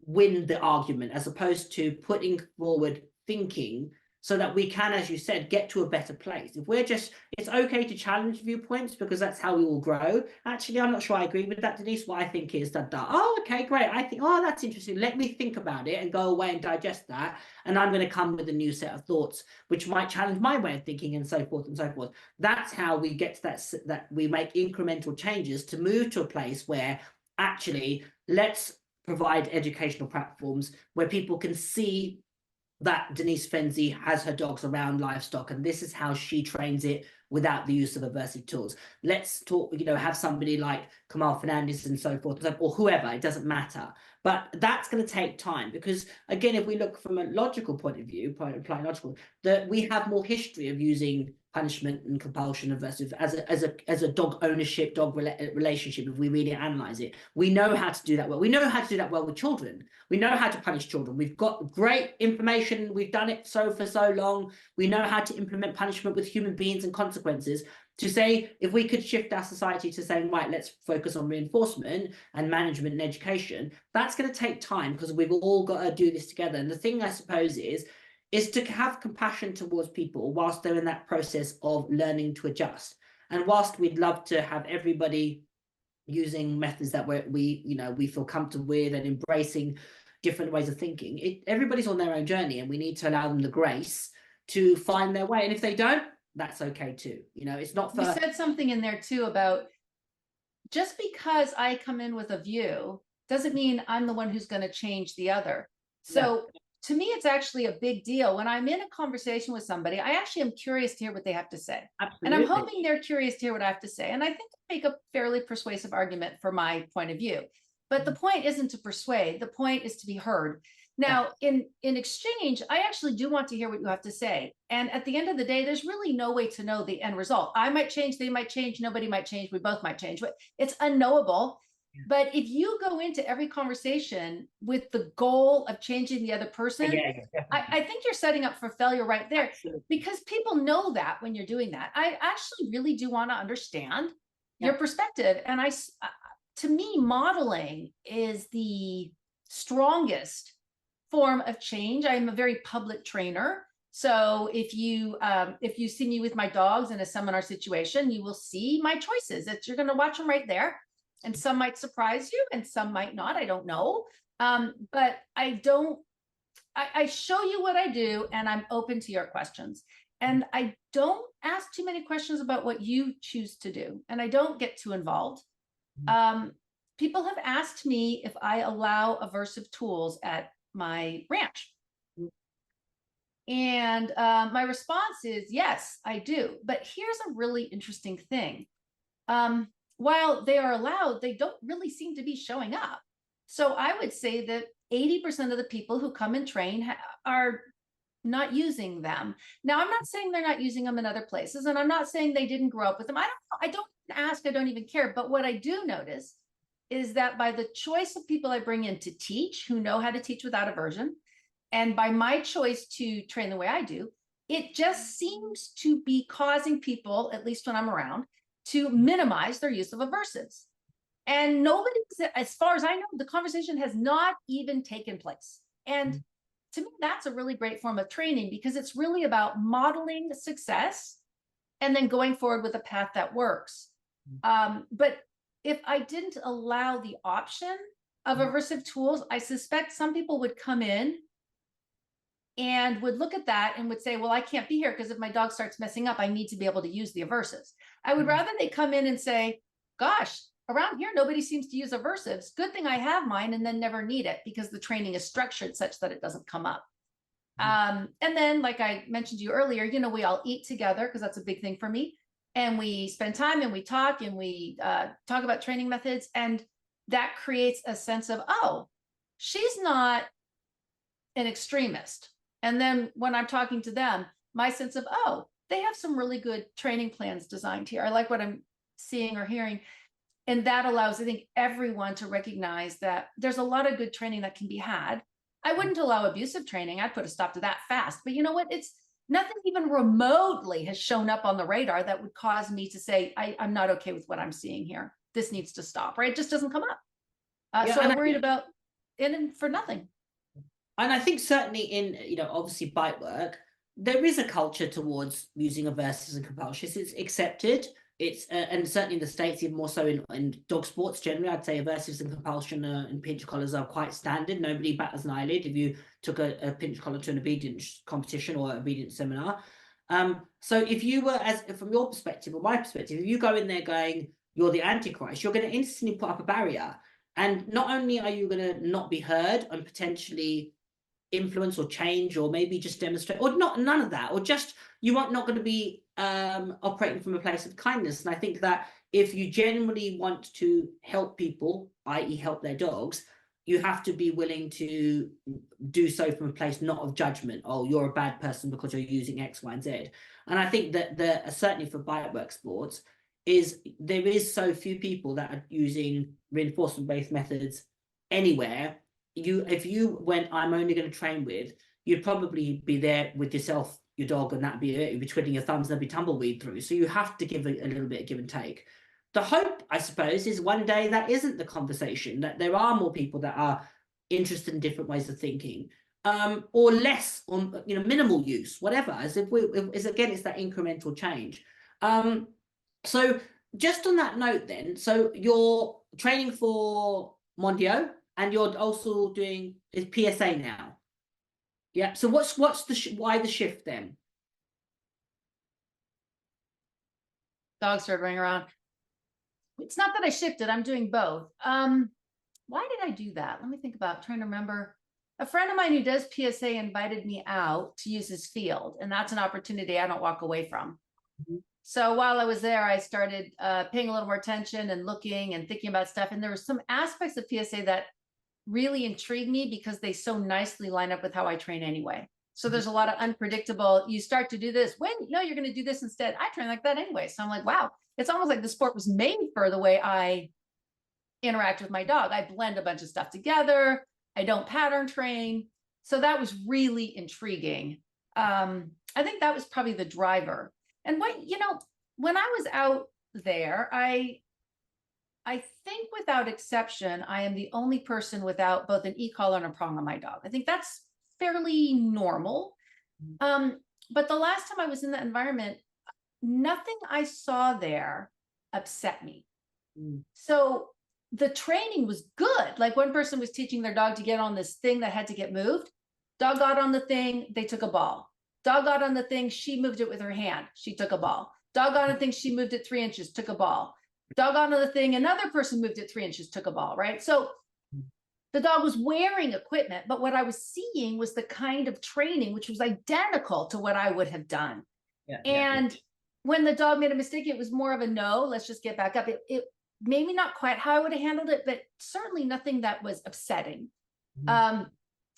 win the argument, as opposed to putting forward thinking so that we can, as you said, get to a better place. If we're just, it's okay to challenge viewpoints because that's how we will grow. Actually, I'm not sure I agree with that, Denise. What I think is that, oh, okay, great. I think, oh, that's interesting. Let me think about it and go away and digest that. And I'm going to come with a new set of thoughts, which might challenge my way of thinking and so forth and so forth. That's how we get to that we make incremental changes to move to a place where actually let's provide educational platforms where people can see that Denise Fenzi has her dogs around livestock, and this is how she trains it without the use of aversive tools. Let's talk, have somebody like Kamal Fernandez and so forth, or whoever, it doesn't matter. But that's going to take time because, again, if we look from a logical point of view, applying logical, that we have more history of using punishment and compulsion aversive as a dog ownership, dog relationship. If we really analyze it, we know how to do that well. We know how to do that well with children. We know how to punish children. We've got great information. We've done it for so long. We know how to implement punishment with human beings and consequences. To say, if we could shift our society to saying, right, let's focus on reinforcement and management and education, that's going to take time because we've all got to do this together. And the thing, I suppose, is to have compassion towards people whilst they're in that process of learning to adjust. And whilst we'd love to have everybody using methods that we feel comfortable with and embracing different ways of thinking, everybody's on their own journey, and we need to allow them the grace to find their way. And if they don't, that's okay too. It's not for... You said something in there too about just because I come in with a view doesn't mean I'm the one who's going to change the other. So to me, it's actually a big deal. When I'm in a conversation with somebody, I actually am curious to hear what they have to say. Absolutely. And I'm hoping they're curious to hear what I have to say. And I think I make a fairly persuasive argument for my point of view. But the point isn't to persuade. The point is to be heard. Now, in exchange, I actually do want to hear what you have to say. And at the end of the day, there's really no way to know the end result. I might change, they might change, nobody might change, we both might change. It's unknowable. But if you go into every conversation with the goal of changing the other person, I think you're setting up for failure right there. Absolutely. Because people know that when you're doing that. I actually really do want to understand your perspective. And to me, modeling is the strongest form of change. I am a very public trainer. So if you see me with my dogs in a seminar situation, you will see my choices. You're going to watch them right there. And some might surprise you and some might not, I don't know. But I show you what I do and I'm open to your questions. And I don't ask too many questions about what you choose to do. And I don't get too involved. People have asked me if I allow aversive tools at my ranch. And my response is, yes, I do. But here's a really interesting thing. While they are allowed, they don't really seem to be showing up. So I would say that 80% of the people who come and train are not using them. Now, I'm not saying they're not using them in other places, and I'm not saying they didn't grow up with them. I don't ask, I don't even care. But what I do notice is that by the choice of people I bring in to teach, who know how to teach without aversion, and by my choice to train the way I do, it just seems to be causing people, at least when I'm around, to minimize their use of aversives. And nobody, as far as I know, the conversation has not even taken place. And to me, that's a really great form of training because it's really about modeling success and then going forward with a path that works. But if I didn't allow the option of aversive tools, I suspect some people would come in and would look at that and would say, well, I can't be here because if my dog starts messing up, I need to be able to use the aversives. I would rather they come in and say, gosh, around here, nobody seems to use aversives. Good thing I have mine, and then never need it because the training is structured such that it doesn't come up. And then, like I mentioned to you earlier, we all eat together because that's a big thing for me. And we spend time and we talk and we talk about training methods. And that creates a sense of, oh, she's not an extremist. And then when I'm talking to them, my sense of, oh, they have some really good training plans designed here. I like what I'm seeing or hearing. And that allows, I think, everyone to recognize that there's a lot of good training that can be had. I wouldn't allow abusive training. I'd put a stop to that fast. But you know what? It's nothing even remotely has shown up on the radar that would cause me to say, I'm not okay with what I'm seeing here. This needs to stop, right? It just doesn't come up. So I'm worried about it for nothing. And I think certainly in, obviously bite work, there is a culture towards using aversives and compulsions. It's accepted. It's and certainly in the States, even more so in dog sports generally, I'd say aversives and compulsion and pinch collars are quite standard. Nobody batters an eyelid if you took a pinch collar to an obedience competition or obedience seminar. So if you were, as from your perspective or my perspective, if you go in there going, you're the Antichrist, you're going to instantly put up a barrier. And not only are you going to not be heard and potentially influence or change or maybe just demonstrate, or not, none of that, or just you are not going to be operating from a place of kindness. And I think that if you genuinely want to help people, i.e. help their dogs, you have to be willing to do so from a place not of judgment. Oh, you're a bad person because you're using X, Y, and Z. And I think that certainly for bite work sports, is there is so few people that are using reinforcement-based methods anywhere. If you went, I'm only going to train with, you'd probably be there with yourself, your dog, and that'd be it. You'd be twiddling your thumbs, there'd be tumbleweed through. So you have to give a little bit of give and take. The hope, I suppose, is one day that isn't the conversation, that there are more people that are interested in different ways of thinking, or less on, minimal use, whatever. As if again, it's that incremental change. So just on that note, then, so you're training for Mondio, and you're also doing is PSA now. Yeah. So what's the why the shift then? Dogs started running around. It's not that I shifted. I'm doing both. Why did I do that? Let me think about trying to remember. A friend of mine who does PSA invited me out to use his field, and that's an opportunity I don't walk away from. Mm-hmm. So while I was there, I started paying a little more attention and looking and thinking about stuff. And there were some aspects of PSA that really intrigued me because they so nicely line up with how I train anyway. So there's a lot of unpredictable, you start to do this, when no, you're going to do this instead. I train like that anyway. So I'm like, wow, it's almost like the sport was made for the way I interact with my dog. I blend a bunch of stuff together. I don't pattern train. So that was really intriguing. I think that was probably the driver. And when I was out there, I think without exception, I am the only person without both an e-collar and a prong on my dog. I think that's fairly normal. But the last time I was in that environment, nothing I saw there upset me. So the training was good. Like one person was teaching their dog to get on this thing that had to get moved. Dog got on the thing, they took a ball. Dog got on the thing, she moved it with her hand. She took a ball. Dog got on the thing, she moved it 3 inches, took a ball. Dog on the thing, another person moved it 3 inches, took a ball, right? So the dog was wearing equipment, but what I was seeing was the kind of training which was identical to what I would have done. When the dog made a mistake, it was more of a no, let's just get back up. It maybe not quite how I would have handled it, but certainly nothing that was upsetting.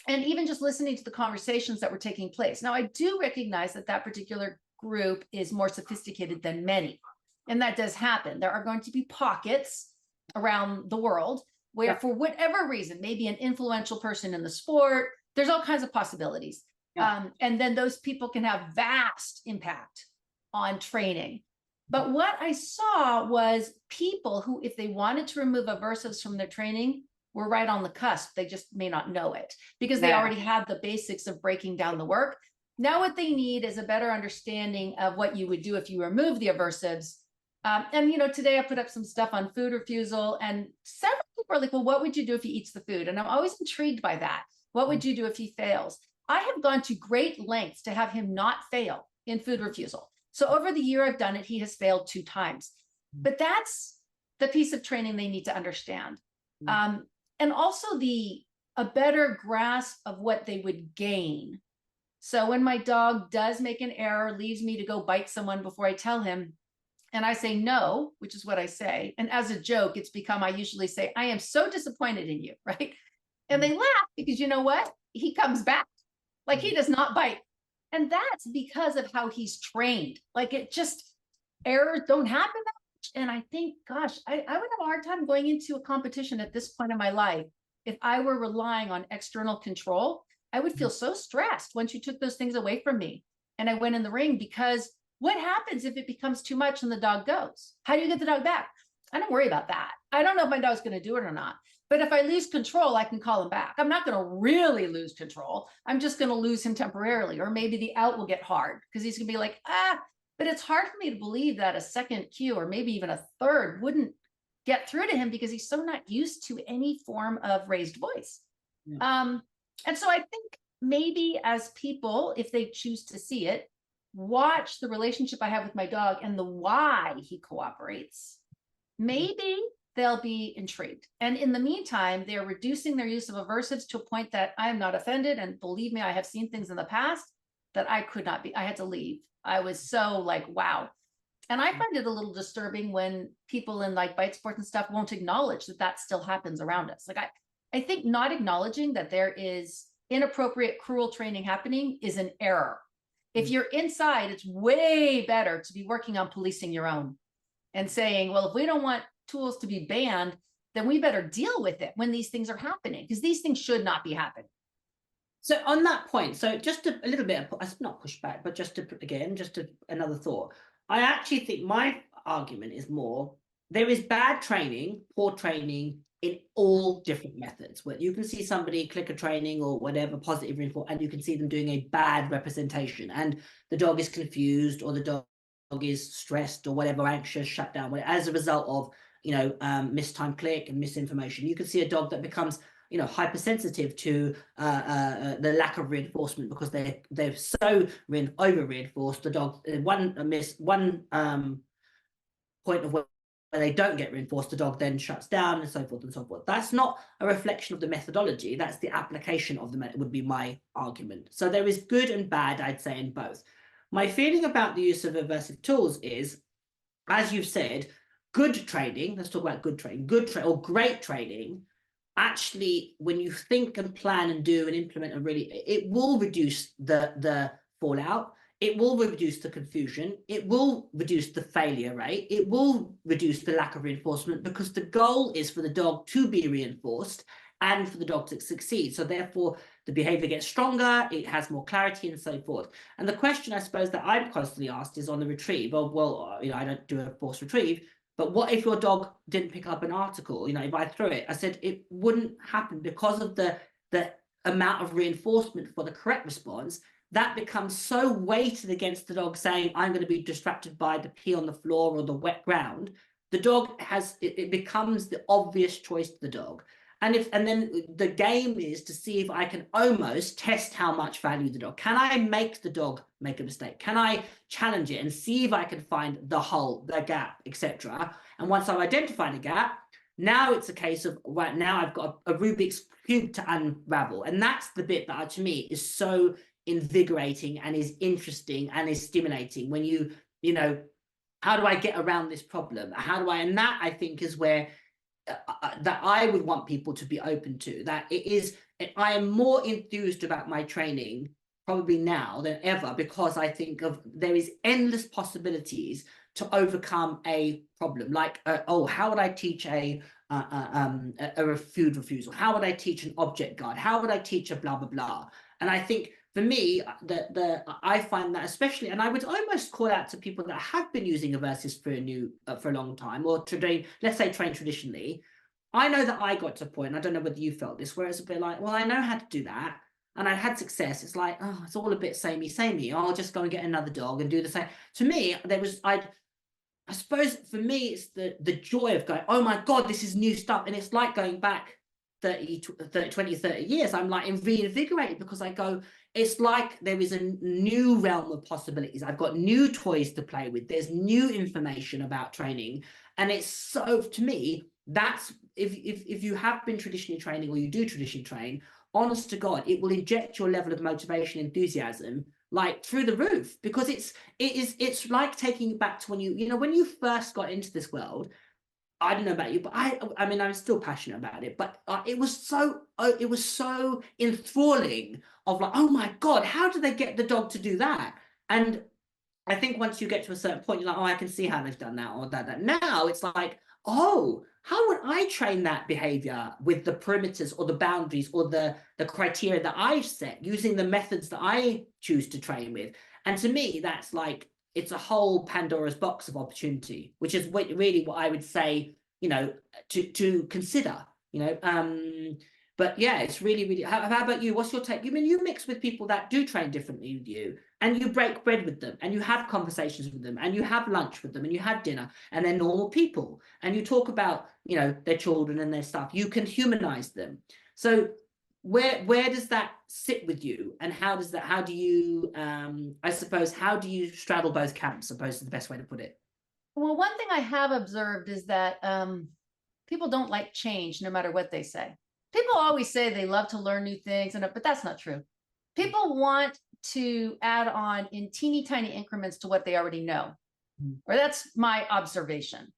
And even just listening to the conversations that were taking place. Now, I do recognize that that particular group is more sophisticated than many. And that does happen. There are going to be pockets around the world where for whatever reason, maybe an influential person in the sport, there's all kinds of possibilities. And then those people can have vast impact on training. But what I saw was people who, if they wanted to remove aversives from their training, were right on the cusp. They just may not know it because they already have the basics of breaking down the work. Now what they need is a better understanding of what you would do if you remove the aversives. And today I put up some stuff on food refusal, and several people are like, well, what would you do if he eats the food? And I'm always intrigued by that. What would you do if he fails? I have gone to great lengths to have him not fail in food refusal. So over the year I've done it, he has failed 2 times. But that's the piece of training they need to understand. And also a better grasp of what they would gain. So when my dog does make an error, leaves me to go bite someone before I tell him, and I say no, which is what I say. And as a joke, it's become, I usually say, I am so disappointed in you, right? And they laugh because you know what? He comes back. Like he does not bite. And that's because of how he's trained. Like errors don't happen that much. And I think, gosh, I would have a hard time going into a competition at this point in my life. If I were relying on external control, I would feel so stressed once you took those things away from me. And I went in the ring, because what happens if it becomes too much and the dog goes? How do you get the dog back? I don't worry about that. I don't know if my dog's going to do it or not. But if I lose control, I can call him back. I'm not going to really lose control. I'm just going to lose him temporarily, or maybe the out will get hard because he's going to be like, ah. But it's hard for me to believe that a second cue, or maybe even a third, wouldn't get through to him because he's so not used to any form of raised voice. Yeah. And so I think maybe as people, if they choose to see it, watch the relationship I have with my dog and the why he cooperates. Maybe they'll be intrigued. And in the meantime, they're reducing their use of aversives to a point that I am not offended. And believe me, I have seen things in the past that I could not be. I had to leave. I was so like, wow. And I find it a little disturbing when people in like bite sports and stuff won't acknowledge that that still happens around us. Like I think not acknowledging that there is inappropriate, cruel training happening is an error. If you're inside, it's way better to be working on policing your own and saying, well, if we don't want tools to be banned, then we better deal with it when these things are happening, because these things should not be happening. So on that point, so just a little bit of, not pushback, but just to, again, another thought. I actually think my argument is more, there is bad training, poor training in all different methods, where you can see somebody clicker training or whatever, positive reinforcement, and you can see them doing a bad representation, and the dog is confused, or the dog is stressed, or whatever, anxious, shut down, as a result of, you know, mistimed click and misinformation. You can see a dog that becomes, you know, hypersensitive to the lack of reinforcement because they're so over reinforced. The dog, one point of where they don't get reinforced, the dog then shuts down, and so forth and so forth. That's not a reflection of the methodology. That's the application of the method, would be my argument. So there is good and bad, I'd say, in both. My feeling about the use of aversive tools is, as you've said, good training. Let's talk about good training. Or great training. Actually, when you think and plan and do and implement, it will reduce the fallout. It will reduce the confusion. It will reduce the failure rate. It will reduce the lack of reinforcement, because the goal is for the dog to be reinforced and for the dog to succeed. So therefore, the behavior gets stronger, it has more clarity, and so forth. And the question, I suppose, that I'm constantly asked is on the retrieve. Well, you know, I don't do a forced retrieve, but what if your dog didn't pick up an article? You know, if I threw it, I said it wouldn't happen because of the amount of reinforcement for the correct response. That becomes so weighted against the dog saying, I'm going to be distracted by the pee on the floor or the wet ground. The dog has, it becomes the obvious choice to the dog. And then the game is to see if I can almost test how much value the dog. Can I make the dog make a mistake? Can I challenge it and see if I can find the hole, the gap, etc.? And once I've identified a gap, now it's a case of, right, now I've got a Rubik's Cube to unravel. And that's the bit that, to me, is so invigorating and is interesting and is stimulating. When you know, how do I get around this problem? How do I, and that, I think, is where that I would want people to be open to. That it is, I am more enthused about my training probably now than ever, because I think there is endless possibilities to overcome a problem. Like, oh, how would I teach a food refusal? How would I teach an object guard? How would I teach a blah, blah, blah? And I think, for me, I find that especially, and I would almost call out to people that have been using aversives for a long time, or today, let's say trained traditionally. I know that I got to a point, I don't know whether you felt this, where it's a bit like, well, I know how to do that, and I had success. It's like, oh, it's all a bit samey. I'll just go and get another dog and do the same. To me, I suppose for me, it's the joy of going, oh my God, this is new stuff. And it's like going back 20, 30 years. I'm like reinvigorated, because I go, it's like there is a new realm of possibilities. I've got new toys to play with. There's new information about training. And it's so, to me, that's, if you have been traditionally training, or you do traditionally train, honest to God, it will inject your level of motivation, enthusiasm, like through the roof, because it's like taking you back to when when you first got into this world. I don't know about you, but I mean, I'm still passionate about it, but it was so enthralling, of like, oh my God, how do they get the dog to do that? And I think once you get to a certain point, you're like, oh, I can see how they've done that, or that. Now it's like, oh, how would I train that behavior with the perimeters or the boundaries or the criteria that I've set, using the methods that I choose to train with? And to me, that's like, it's a whole Pandora's box of opportunity, which is really what I would say, to consider. you know. But yeah, it's really, really. How about you? What's your take? You mean you mix with people that do train differently with you, and you break bread with them, and you have conversations with them, and you have lunch with them, and you have dinner, and they're normal people, and you talk about, you know, their children and their stuff. You can humanize them. So where does that sit with you, and how do you I suppose, how do you straddle both camps, I suppose is the best way to put it. Well, one thing I have observed is that people don't like change no matter what they say. People always say they love to learn new things, but that's not true. People want to add on in teeny tiny increments to what they already know, or that's my observation.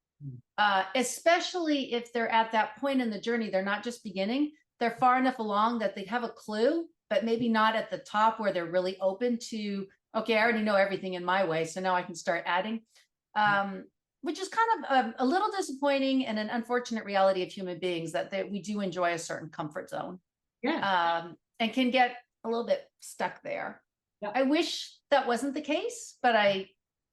Especially if they're at that point in the journey, they're not just beginning, they're far enough along that they have a clue, but maybe not at the top where they're really open to, okay, I already know everything in my way, so now I can start adding. Which is kind of a little disappointing and an unfortunate reality of human beings, that we do enjoy a certain comfort zone. Yeah. And can get a little bit stuck there. Yeah. I wish that wasn't the case, but I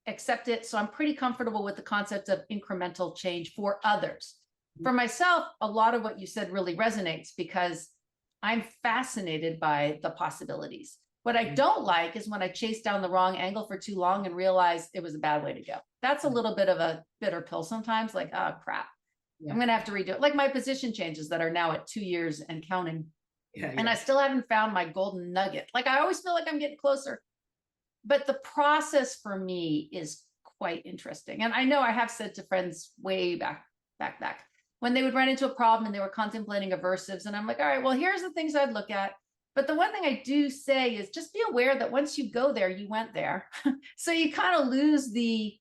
accept it. So I'm pretty comfortable with the concept of incremental change for others. For myself, a lot of what you said really resonates because I'm fascinated by the possibilities. What I don't like is when I chase down the wrong angle for too long and realize it was a bad way to go. That's a little bit of a bitter pill sometimes, like, oh crap, I'm going to have to redo it. Like my position changes that are now at 2 years and counting. And I still haven't found my golden nugget. Like I always feel like I'm getting closer, but the process for me is quite interesting. And I know I have said to friends way back when they would run into a problem and they were contemplating aversives, and I'm like, all right, well, here's the things I'd look at. But the one thing I do say is just be aware that once you go there, you went there. So you kind of lose the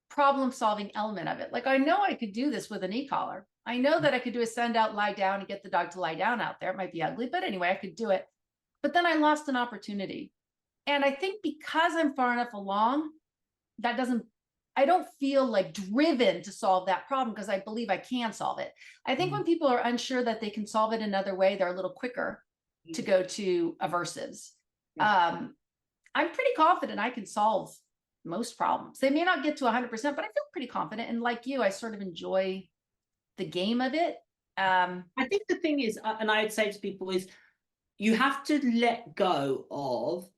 problem solving element of it. Like, I know I could do this with an e-collar. I know that I could do a send out, lie down, and get the dog to lie down out there. It might be ugly, but anyway, I could do it. But then I lost an opportunity. And I think because I'm far enough along, I don't feel like driven to solve that problem because I believe I can solve it. I think when people are unsure that they can solve it another way, they're a little quicker to go to aversives. I'm pretty confident I can solve most problems. They may not get to 100%, but I feel pretty confident. And like you, I sort of enjoy the game of it. I think the thing is, and I'd say to people is, you have to let go of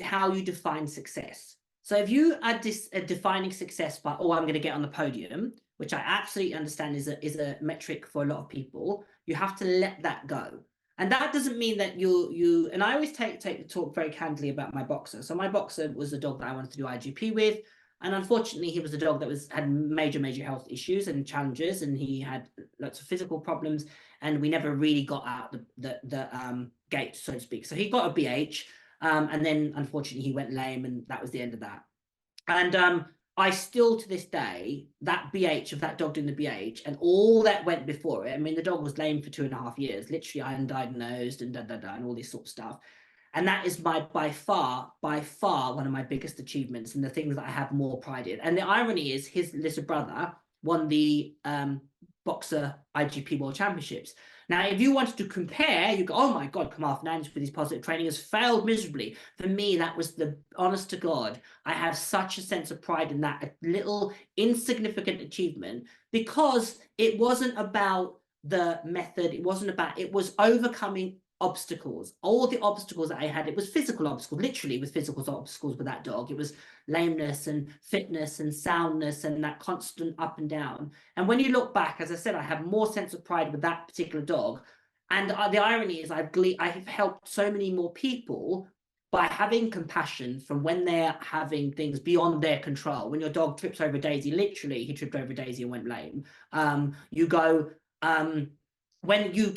how you define success. So if you are defining success by, oh, I'm going to get on the podium, which I absolutely understand is a metric for a lot of people, you have to let that go. And that doesn't mean that and I always take the talk very candidly about my boxer. So my boxer was a dog that I wanted to do IGP with. And unfortunately, he was a dog that had major health issues and challenges, and he had lots of physical problems, and we never really got out the gate, so to speak. So he got a BH, and then unfortunately he went lame, and that was the end of that. And I still, to this day, that BH of that dog doing the BH and all that went before it. I mean, the dog was lame for 2.5 years, literally undiagnosed and and all this sort of stuff. And that is by far one of my biggest achievements and the things that I have more pride in. And the irony is his little brother won the boxer IGP World Championships. Now, if you wanted to compare, you go, oh my God, Kamal Fernandes with his positive training has failed miserably. For me, that was the honest to God. I have such a sense of pride in that little insignificant achievement, because it wasn't about the method. It was overcoming obstacles. All the obstacles that I had, it was physical obstacles, literally with physical obstacles with that dog. It was lameness and fitness and soundness and that constant up and down. And when you look back, as I said, I have more sense of pride with that particular dog. And the irony is I have helped so many more people by having compassion from when they're having things beyond their control. When your dog trips over Daisy, literally he tripped over Daisy and went lame. When you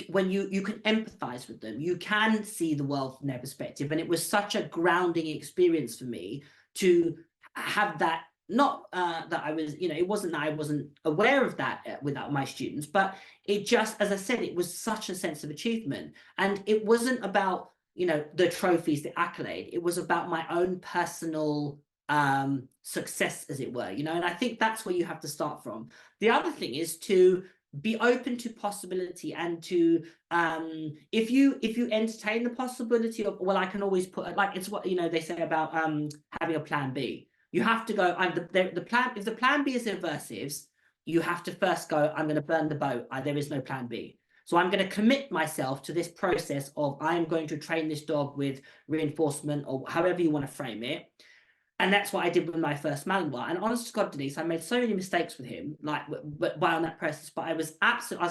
can empathize with them, you can see the world from their perspective. And it was such a grounding experience for me to have that. Not that I was, it wasn't that I wasn't aware of that without my students, but it just, as I said, it was such a sense of achievement. And it wasn't about, the trophies, the accolade. It was about my own personal success, as it were, and I think that's where you have to start from. The other thing is to be open to possibility, and to if you entertain the possibility of, well, I can always put, like, it's what they say about having a plan B. You have to go, the plan, if the plan B is aversives, you have to first go, I'm going to burn the boat. There is no plan B. So I'm going to commit myself to this process of I'm going to train this dog with reinforcement, or however you want to frame it. And that's what I did with my first Malinois. And honest to God, Denise, I made so many mistakes with him, like while on that process. But I was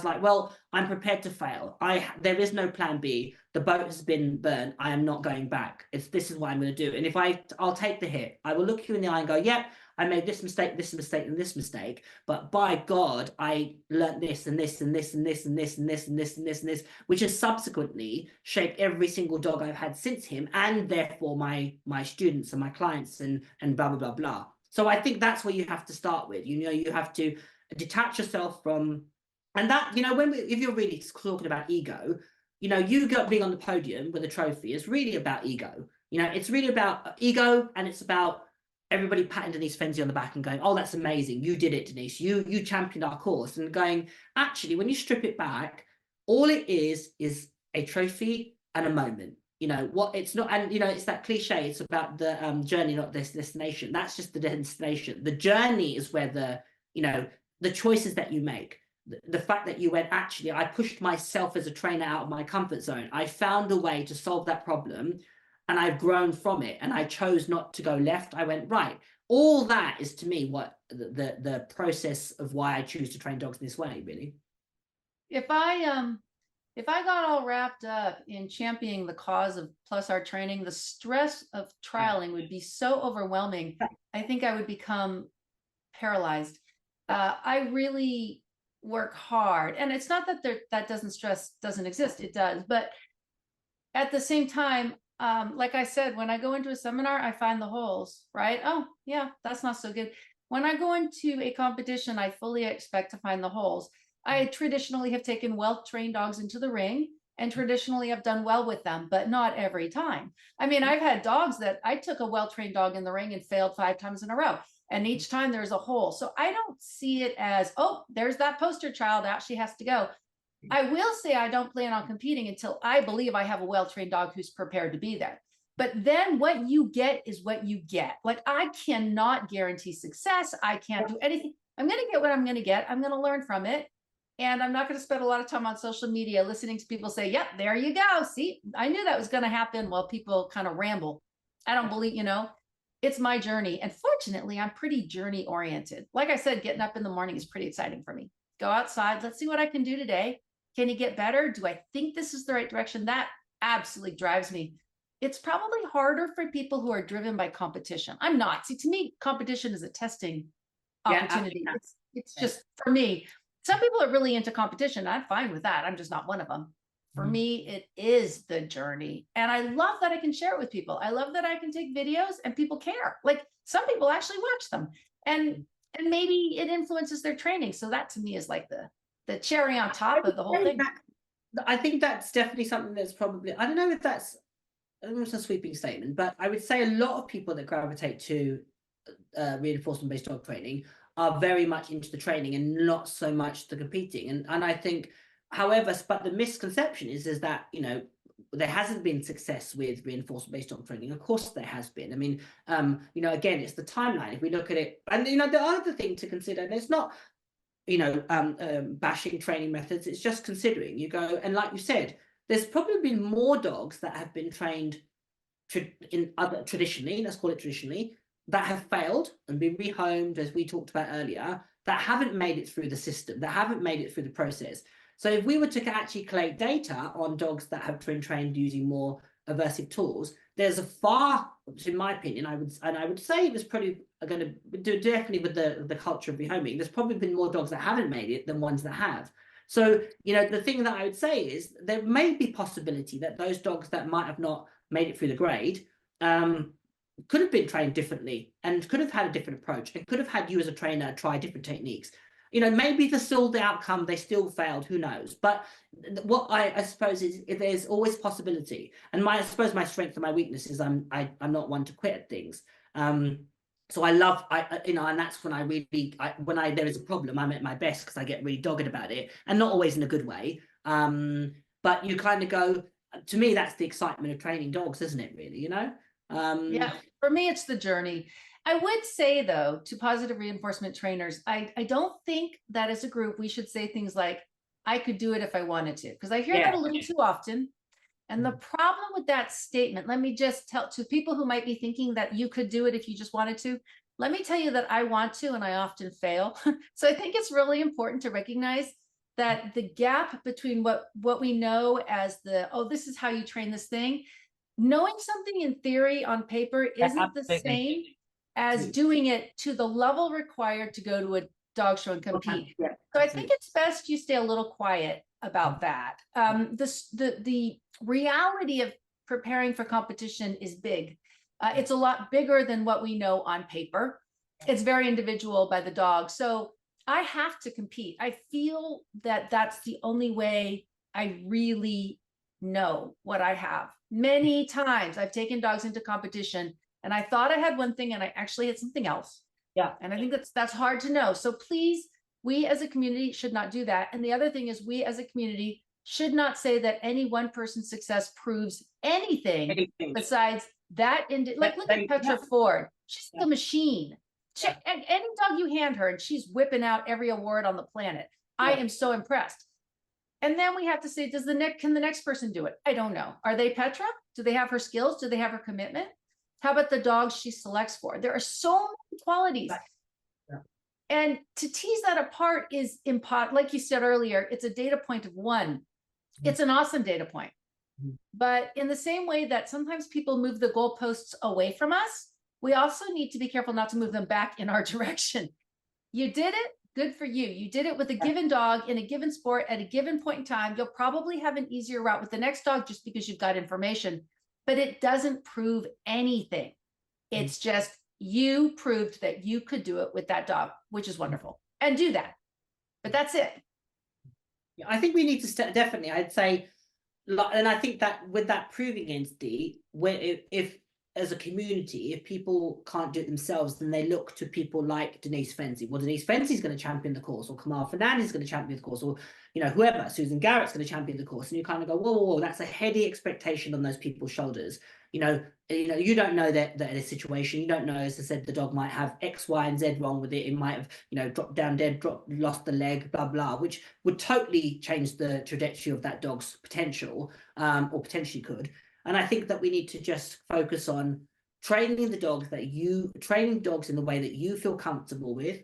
like, well, I'm prepared to fail. There is no plan B. The boat has been burned. I am not going back. This is what I'm going to do. And if I'll take the hit. I will look you in the eye and go, yeah, I made this mistake, and this mistake. But by God, I learned this and this and this and this and this and this and this and this and this, which has subsequently shaped every single dog I've had since him, and therefore my students and my clients and blah blah blah blah. So I think that's where you have to start with. You have to detach yourself from, and that, if you're really talking about ego, you being on the podium with a trophy is really about ego. It's really about ego, and it's about everybody patting Denise Fenzi on the back and going, oh, that's amazing. You did it, Denise. You championed our course. And going, actually, when you strip it back, all it is a trophy and a moment. It's not, and it's that cliche. It's about the journey, not this destination. That's just the destination. The journey is where the choices that you make. The fact that you went, actually, I pushed myself as a trainer out of my comfort zone. I found a way to solve that problem, and I've grown from it, and I chose not to go left. I went right. All that is, to me, what the process of why I choose to train dogs in this way, really. If I got all wrapped up in championing the cause of plus art training, the stress of trialing would be so overwhelming. I think I would become paralyzed. I really work hard, and it's not that stress doesn't exist. It does, but at the same time, like I said, when I go into a seminar, I find the holes, right? Oh, yeah, that's not so good. When I go into a competition, I fully expect to find the holes. I traditionally have taken well-trained dogs into the ring, and traditionally I've done well with them, but not every time. I mean, I've had dogs that I took a well-trained dog in the ring and failed 5 times in a row. And each time there's a hole. So I don't see it as, oh, there's that poster child, out she has to go. I will say I don't plan on competing until I believe I have a well-trained dog who's prepared to be there. But then what you get is what you get. Like, I cannot guarantee success. I can't do anything. I'm going to get what I'm going to get. I'm going to learn from it. And I'm not going to spend a lot of time on social media listening to people say, yep, there you go. See, I knew that was going to happen, while people kind of ramble. I don't believe, it's my journey. And fortunately, I'm pretty journey oriented. Like I said, getting up in the morning is pretty exciting for me. Go outside. Let's see what I can do today. Can you get better? Do I think this is the right direction? That absolutely drives me. It's probably harder for people who are driven by competition. I'm not. See, to me, competition is a testing opportunity. Yeah, it's just, for me, some people are really into competition. I'm fine with that. I'm just not one of them. For me, it is the journey. And I love that I can share it with people. I love that I can take videos and people care. Like, some people actually watch them, and maybe it influences their training. So that, to me, is like the cherry on top of the whole thing. I think that's definitely something that's probably, I don't know if that's almost a sweeping statement, but I would say a lot of people that gravitate to reinforcement-based dog training are very much into the training and not so much the competing. And I think, however, but the misconception is that, there hasn't been success with reinforcement-based dog training. Of course there has been. I mean, again, it's the timeline. If we look at it, and, the other thing to consider, and it's not, bashing training methods, it's just considering, you go, and like you said, there's probably been more dogs that have been trained traditionally, let's call it traditionally, that have failed and been rehomed, as we talked about earlier, that haven't made it through the system, that haven't made it through the process. So if we were to actually collate data on dogs that have been trained using more aversive tools, there's a far, in my opinion, I would say it was probably going to do definitely with the culture of rehoming. There's probably been more dogs that haven't made it than ones that have. So, the thing that I would say is there may be possibility that those dogs that might have not made it through the grade could have been trained differently and could have had a different approach and could have had you as a trainer try different techniques. Maybe the outcome, they still failed, who knows? But what I suppose is, if there's always possibility, and I suppose my strength and my weakness is I'm not one to quit at things. So I love, and that's when when there is a problem, I'm at my best, because I get really dogged about it, and not always in a good way. But you kind of go, to me, that's the excitement of training dogs, isn't it, really, Yeah, for me, it's the journey. I would say, though, to positive reinforcement trainers, I don't think that as a group, we should say things like, I could do it if I wanted to, because I hear that a little too often. And the problem with that statement, let me just tell to people who might be thinking that you could do it if you just wanted to, let me tell you that I want to, and I often fail. So I think it's really important to recognize that the gap between what we know as oh, this is how you train this thing, knowing something in theory on paper isn't the same as doing it to the level required to go to a dog show and compete. So I think it's best you stay a little quiet about that. The reality of preparing for competition is big. It's a lot bigger than what we know on paper. It's very individual by the dog. So I have to compete. I feel that that's the only way I really know what I have. Many times I've taken dogs into competition and I thought I had one thing and I actually had something else. Yeah. And I think that's hard to know. So please, we as a community should not do that. And the other thing is, we as a community should not say that any one person's success proves anything. Besides that. Like, look at Petra Ford. She's like a machine. Any dog you hand her and she's whipping out every award on the planet. I am so impressed. And then we have to say, can the next person do it? I don't know. Are they Petra? Do they have her skills? Do they have her commitment? How about the dogs she selects for? There are so many qualities. And to tease that apart is impossible. Like you said earlier, it's a data point of one. It's an awesome data point. But in the same way that sometimes people move the goalposts away from us, we also need to be careful not to move them back in our direction. You did it, good for you. You did it with a given dog in a given sport at a given point in time. You'll probably have an easier route with the next dog just because you've got information, but it doesn't prove anything. It's just, you proved that you could do it with that dog, which is wonderful, and do that. But that's it. Yeah, I think we need to definitely, I'd say, and I think that with that proving entity, if as a community, if people can't do it themselves, then they look to people like Denise Fenzi. Well, Denise Fenzi is going to champion the course, or Kamal Fernandez is going to champion the course, or whoever, Susan Garrett's going to champion the course, and you kind of go, whoa, that's a heady expectation on those people's shoulders. You don't know that in a situation, you don't know, as I said, the dog might have X, Y, and Z wrong with it. It might have, dropped down dead, lost the leg, blah, blah, which would totally change the trajectory of that dog's potential, or potentially could. And I think that we need to just focus on training dogs in the way that you feel comfortable with,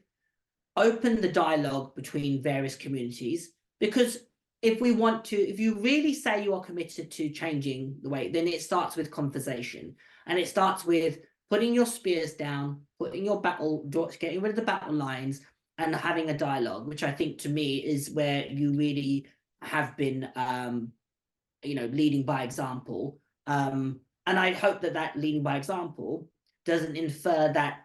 open the dialogue between various communities, because if you really say you are committed to changing the way, then it starts with conversation, and it starts with putting your spears down, getting rid of the battle lines, and having a dialogue, which I think to me is where you really have been, leading by example. And I hope that leading by example doesn't infer that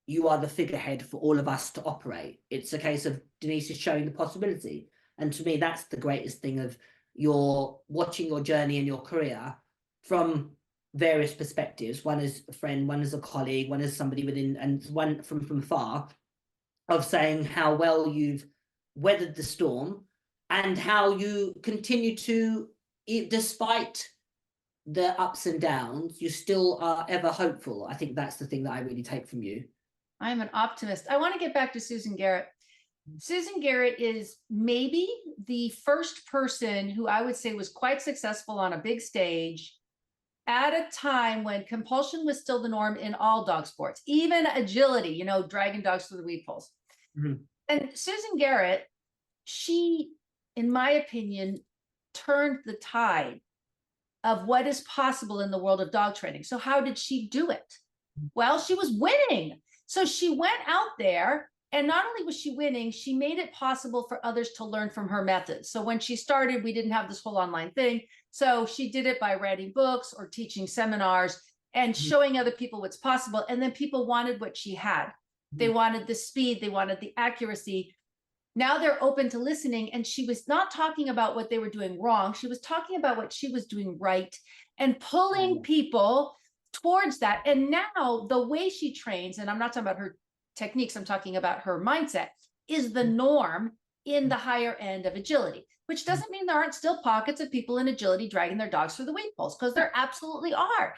you are the figurehead for all of us to operate. It's a case of Denise is showing the possibility. And to me, that's the greatest thing of watching your journey and your career from various perspectives. One as a friend, one as a colleague, one as somebody within, and one from afar, of saying how well you've weathered the storm and how you continue to, despite the ups and downs, you still are ever hopeful. I think that's the thing that I really take from you. I'm an optimist. I want to get back to Susan Garrett. Susan Garrett is maybe the first person who I would say was quite successful on a big stage at a time when compulsion was still the norm in all dog sports, even agility, dragging dogs through the weed poles. And Susan Garrett, she, in my opinion, turned the tide of what is possible in the world of dog training. So how did she do it? Well, she was winning. So she went out there, and not only was she winning, she made it possible for others to learn from her methods. So when she started, we didn't have this whole online thing. So she did it by writing books or teaching seminars and showing other people what's possible. And then people wanted what she had. They wanted the speed, they wanted the accuracy. Now they're open to listening. And she was not talking about what they were doing wrong. She was talking about what she was doing right and pulling people towards that. And now the way she trains, and I'm not talking about her techniques, I'm talking about her mindset, is the norm in the higher end of agility, which doesn't mean there aren't still pockets of people in agility dragging their dogs through the weed poles, because there absolutely are.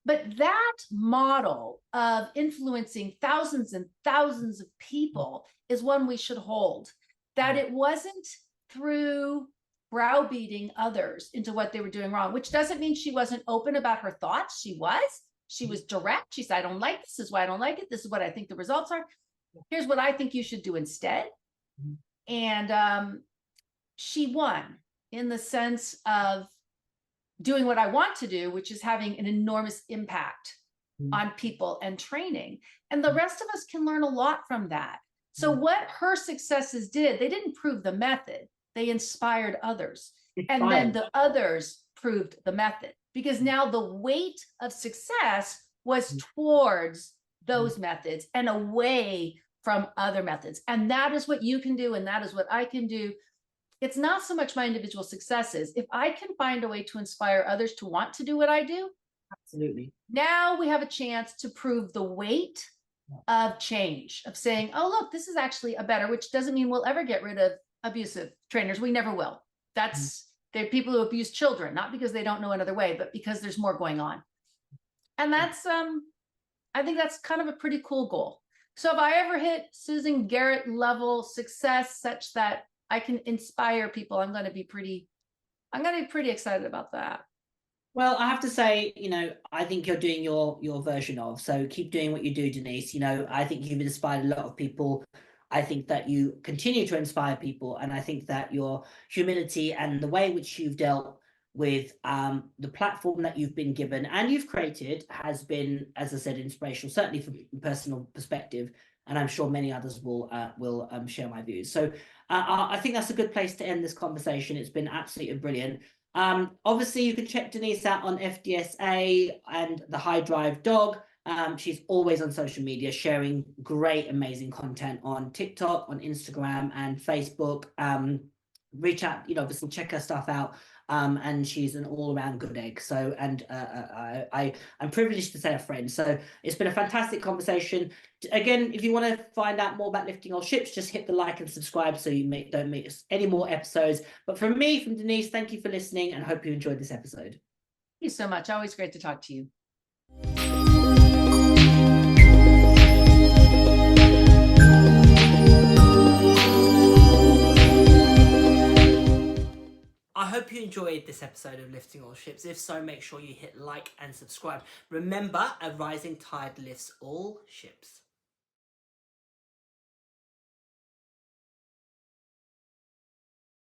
But that model of influencing thousands and thousands of people is one we should hold. That it wasn't through browbeating others into what they were doing wrong, which doesn't mean she wasn't open about her thoughts. She was direct. She said, I don't like this. This is why I don't like it. This is what I think the results are. Here's what I think you should do instead. And she won in the sense of doing what I want to do, which is having an enormous impact on people and training. And the rest of us can learn a lot from that. So what her successes did, they didn't prove the method. They inspired others. And then the others proved the method, because now the weight of success was towards those methods and away from other methods. And that is what you can do. And that is what I can do. It's not so much my individual successes. If I can find a way to inspire others to want to do what I do, absolutely. Now we have a chance to prove the weight of change, of saying, oh, look, this is actually a better, which doesn't mean we'll ever get rid of abusive trainers. We never will. They're people who abuse children, not because they don't know another way, but because there's more going on. And that's, I think that's kind of a pretty cool goal. So if I ever hit Susan Garrett level success such that I can inspire people, I'm going to be pretty excited about that. Well, I have to say, I think you're doing your version of, so keep doing what you do, Denise. I think you've inspired a lot of people. I think that you continue to inspire people, and I think that your humility and the way in which you've dealt with the platform that you've been given and you've created has been, as I said, inspirational, certainly from a personal perspective, and I'm sure many others will share my views. So I think that's a good place to end this conversation. It's been absolutely brilliant. Obviously, you can check Denise out on FDSA and the High Drive Dog. She's always on social media, sharing great, amazing content on TikTok, on Instagram, and Facebook. Reach out, obviously check her stuff out. And she's an all-around good egg. So, and I'm privileged to say a friend. So it's been a fantastic conversation. Again, if you want to find out more about Lifting All Ships, just hit the like and subscribe so you don't miss any more episodes. But from me, from Denise, thank you for listening and hope you enjoyed this episode. Thank you so much. Always great to talk to you. I hope you enjoyed this episode of Lifting All Ships. If so, make sure you hit like and subscribe. Remember, a rising tide lifts all ships.